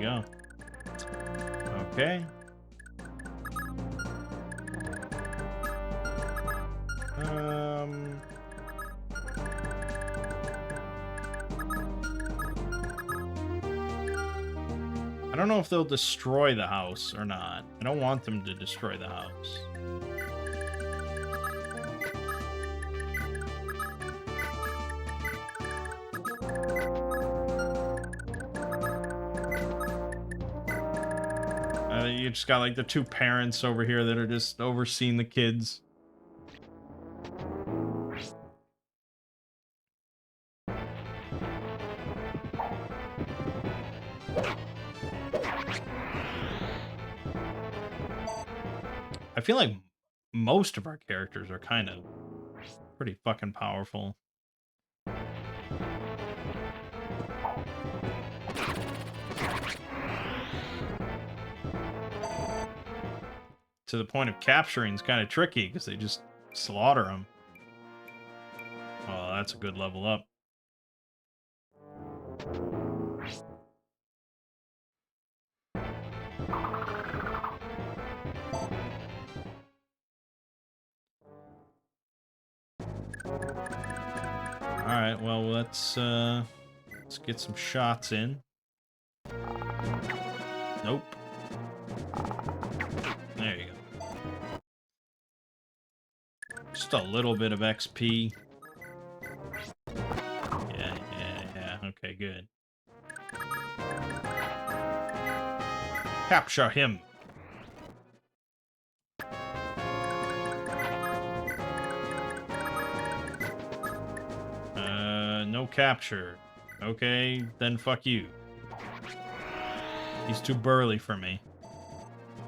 go. Okay. I don't know if they'll destroy the house or not. I don't want them to destroy the house. You just got like the two parents over here that are just overseeing the kids. I feel like most of our characters are kind of pretty fucking powerful. To the point of capturing is kind of tricky because they just slaughter them. Oh, that's a good level up. Alright, well, let's get some shots in. Nope. There you go. Just a little bit of XP. Yeah. Okay, good. Capture him. No capture. Okay, then fuck you. He's too burly for me.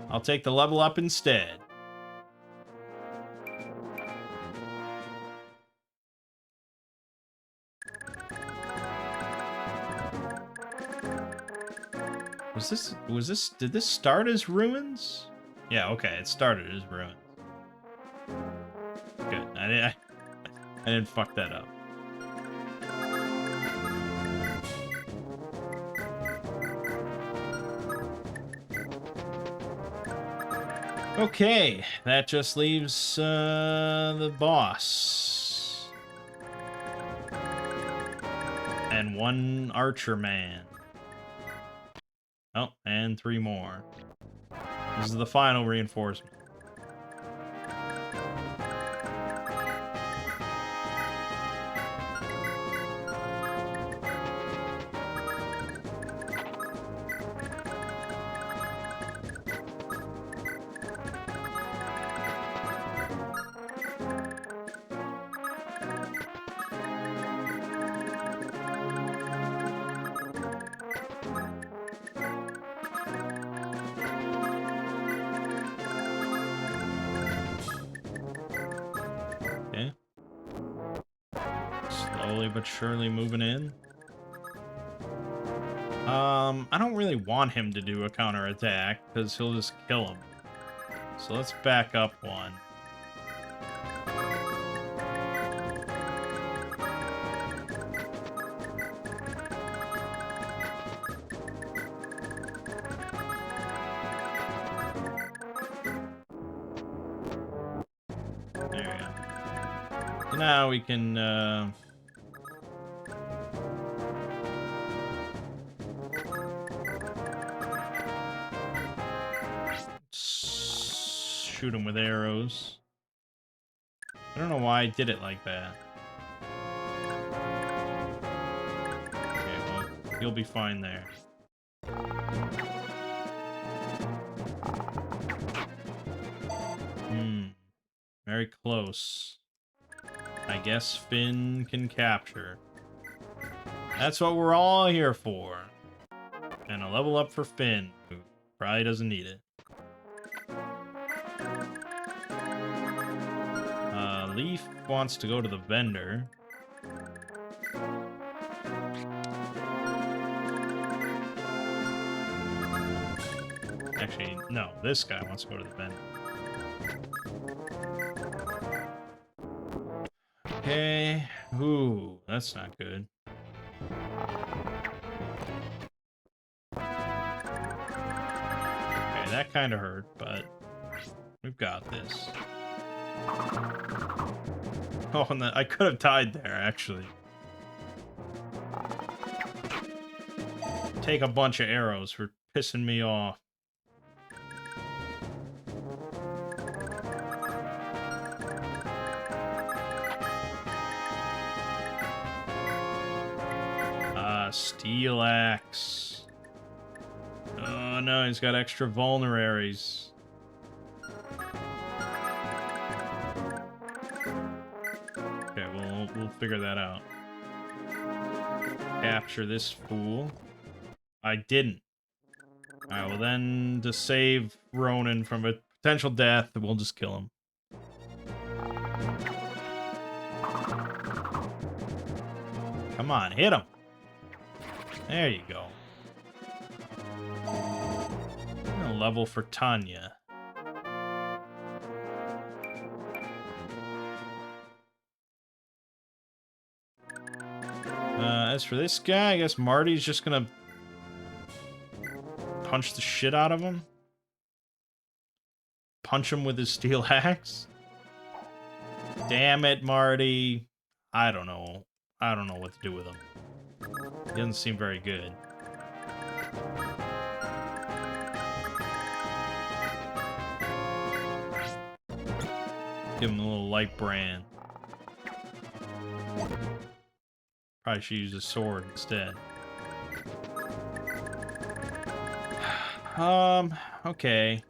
I'll take the level up instead. Did this start as ruins? Yeah, okay, it started as ruins. Good. I didn't fuck that up. Okay, that just leaves the boss. And one archer man. Oh, and 3 more. This is the final reinforcement. Slowly but surely moving in. I don't really want him to do a counterattack, because he'll just kill him. So let's back up one. There we go. So now we can, shoot him with arrows. I don't know why I did it like that. Okay, well, you'll be fine there. Very close. I guess Finn can capture. That's what we're all here for. And a level up for Finn, who probably doesn't need it. Leaf wants to go to the vendor. Actually, no, this guy wants to go to the vendor. Okay. Ooh, that's not good. that kind of hurt, but we've got this. Oh, and I could have died there, actually. Take a bunch of arrows for pissing me off. Steel axe. Oh no, he's got extra vulneraries. Okay, we'll figure that out. Capture this fool. I didn't. Alright, well then, to save Ronan from a potential death, we'll just kill him. Come on, hit him. There you go. A level for Tanya. As for this guy, I guess Marty's just gonna punch the shit out of him. Punch him with his steel axe. Damn it, Marty. I don't know. I don't know what to do with him. He doesn't seem very good. Give him a little light brand. Probably should use a sword instead. Okay.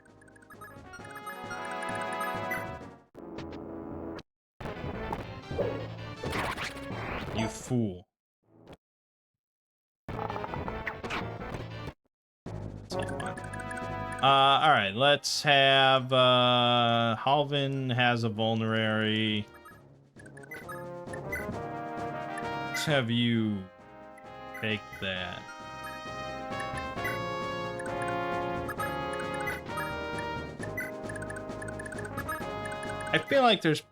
You fool. Alright, let's have, Halvin has a vulnerary. Let's have you take that. I feel like there's...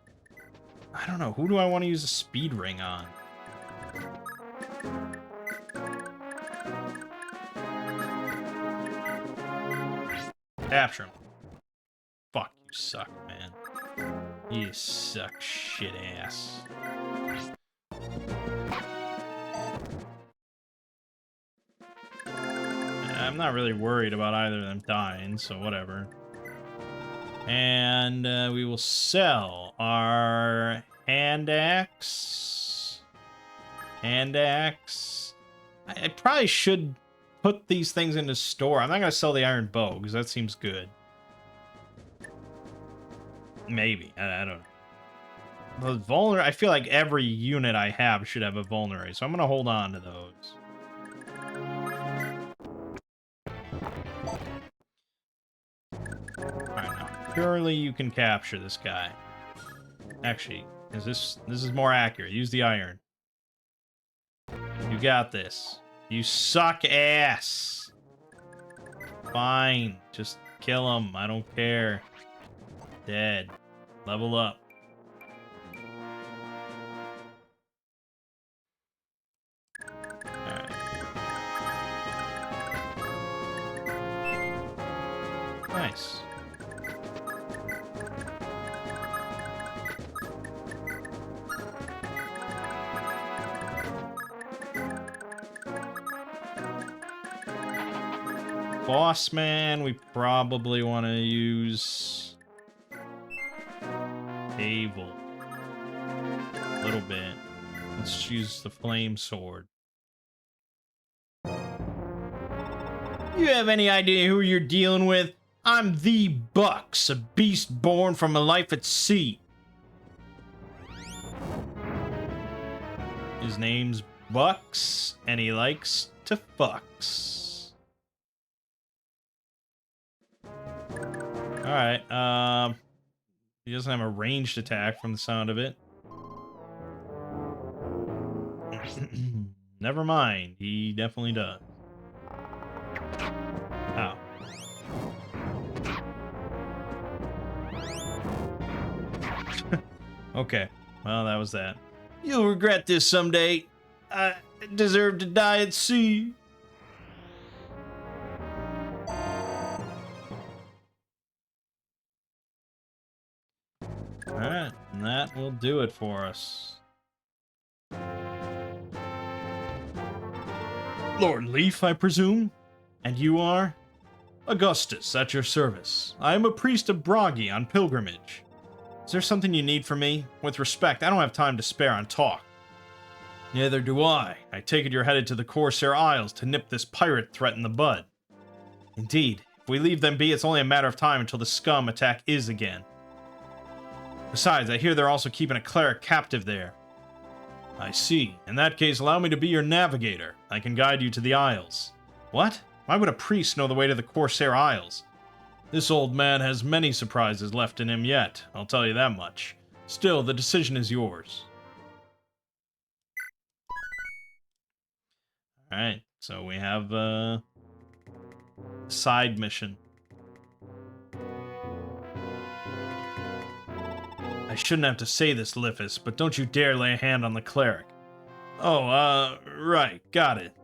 I don't know, who do I want to use a speed ring on? Capture him. Fuck, you suck, man. You suck shit ass. I'm not really worried about either of them dying, so whatever. And we will sell our hand axe. Hand axe. I probably should put these things into store. I'm not going to sell the iron bow, because that seems good. Maybe. I don't know. The I feel like every unit I have should have a vulnerary, so I'm going to hold on to those. Alright, now. Surely you can capture this guy. Actually, this is more accurate. Use the iron. You got this. You suck ass. Fine. Just kill him. I don't care. Dead. Level up. Alright. Nice. Boss man, we probably want to use Abel. A little bit. Let's use the flame sword. You have any idea who you're dealing with? I'm the Bucks, a beast born from a life at sea. His name's Bucks, and he likes to fucks. Alright, he doesn't have a ranged attack from the sound of it. Never mind, he definitely does. Ow. Okay, well, that was that. You'll regret this someday. I deserve to die at sea. Alright, and that will do it for us. Lord Leaf, I presume? And you are? Augustus, at your service. I am a priest of Bragi on pilgrimage. Is there something you need from me? With respect, I don't have time to spare on talk. Neither do I. I take it you're headed to the Corsair Isles to nip this pirate threat in the bud. Indeed. If we leave them be, it's only a matter of time until the scum attack Is again. Besides, I hear they're also keeping a cleric captive there. I see. In that case, allow me to be your navigator. I can guide you to the Isles. What? Why would a priest know the way to the Corsair Isles? This old man has many surprises left in him yet, I'll tell you that much. Still, the decision is yours. Alright, so we have a side mission. I shouldn't have to say this, Liffus, but don't you dare lay a hand on the cleric. Oh, right, got it.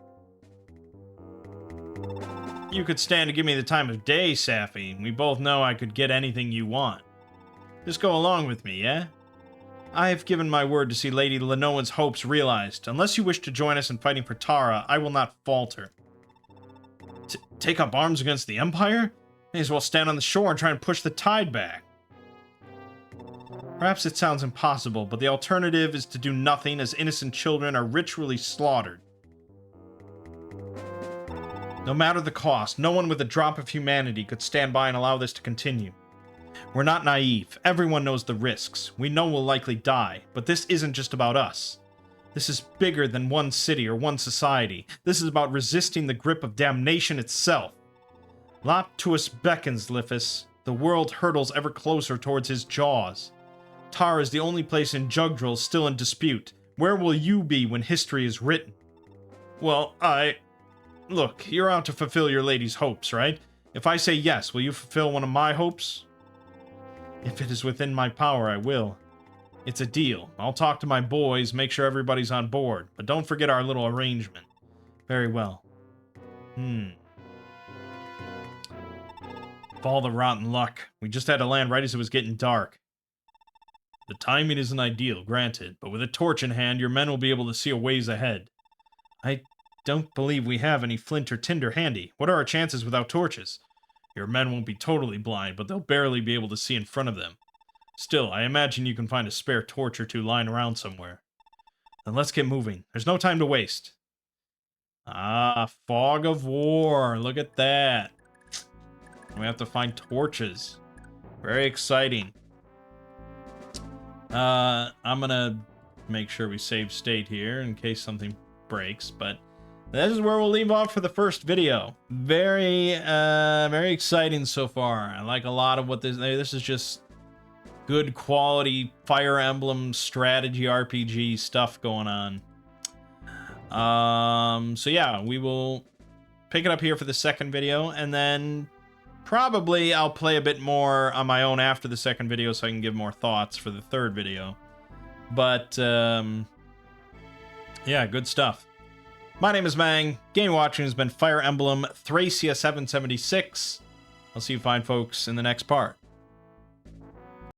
You could stand to give me the time of day, Safi. We both know I could get anything you want. Just go along with me, yeah? I have given my word to see Lady Lenoa's hopes realized. Unless you wish to join us in fighting for Tara, I will not falter. Take up arms against the Empire? May as well stand on the shore and try and push the tide back. Perhaps it sounds impossible, but the alternative is to do nothing as innocent children are ritually slaughtered. No matter the cost, no one with a drop of humanity could stand by and allow this to continue. We're not naive. Everyone knows the risks. We know we'll likely die, but this isn't just about us. This is bigger than one city or one society. This is about resisting the grip of damnation itself. Loptuus beckons, Liffus. The world hurtles ever closer towards his jaws. Tara is the only place in Jugdril still in dispute. Where will you be when history is written? Well, Look, you're out to fulfill your lady's hopes, right? If I say yes, will you fulfill one of my hopes? If it is within my power, I will. It's a deal. I'll talk to my boys, make sure everybody's on board, but don't forget our little arrangement. Very well. Of all the rotten luck. We just had to land right as it was getting dark. The timing isn't ideal, granted, but with a torch in hand, your men will be able to see a ways ahead. I don't believe we have any flint or tinder handy. What are our chances without torches? Your men won't be totally blind, but they'll barely be able to see in front of them. Still, I imagine you can find a spare torch or two lying around somewhere. Then let's get moving. There's no time to waste. Ah, fog of war. Look at that. We have to find torches. Very exciting. I'm gonna make sure we save state here in case something breaks, but this is where we'll leave off for the first video. Very exciting so far. I like a lot of what this is just good quality Fire Emblem strategy RPG stuff going on. So yeah, we will pick it up here for the second video, and then probably I'll play a bit more on my own after the second video so I can give more thoughts for the third video. But yeah, good stuff. My name is Mangg. Game watching has been Fire Emblem Thracia 776. I'll see you fine folks in the next part.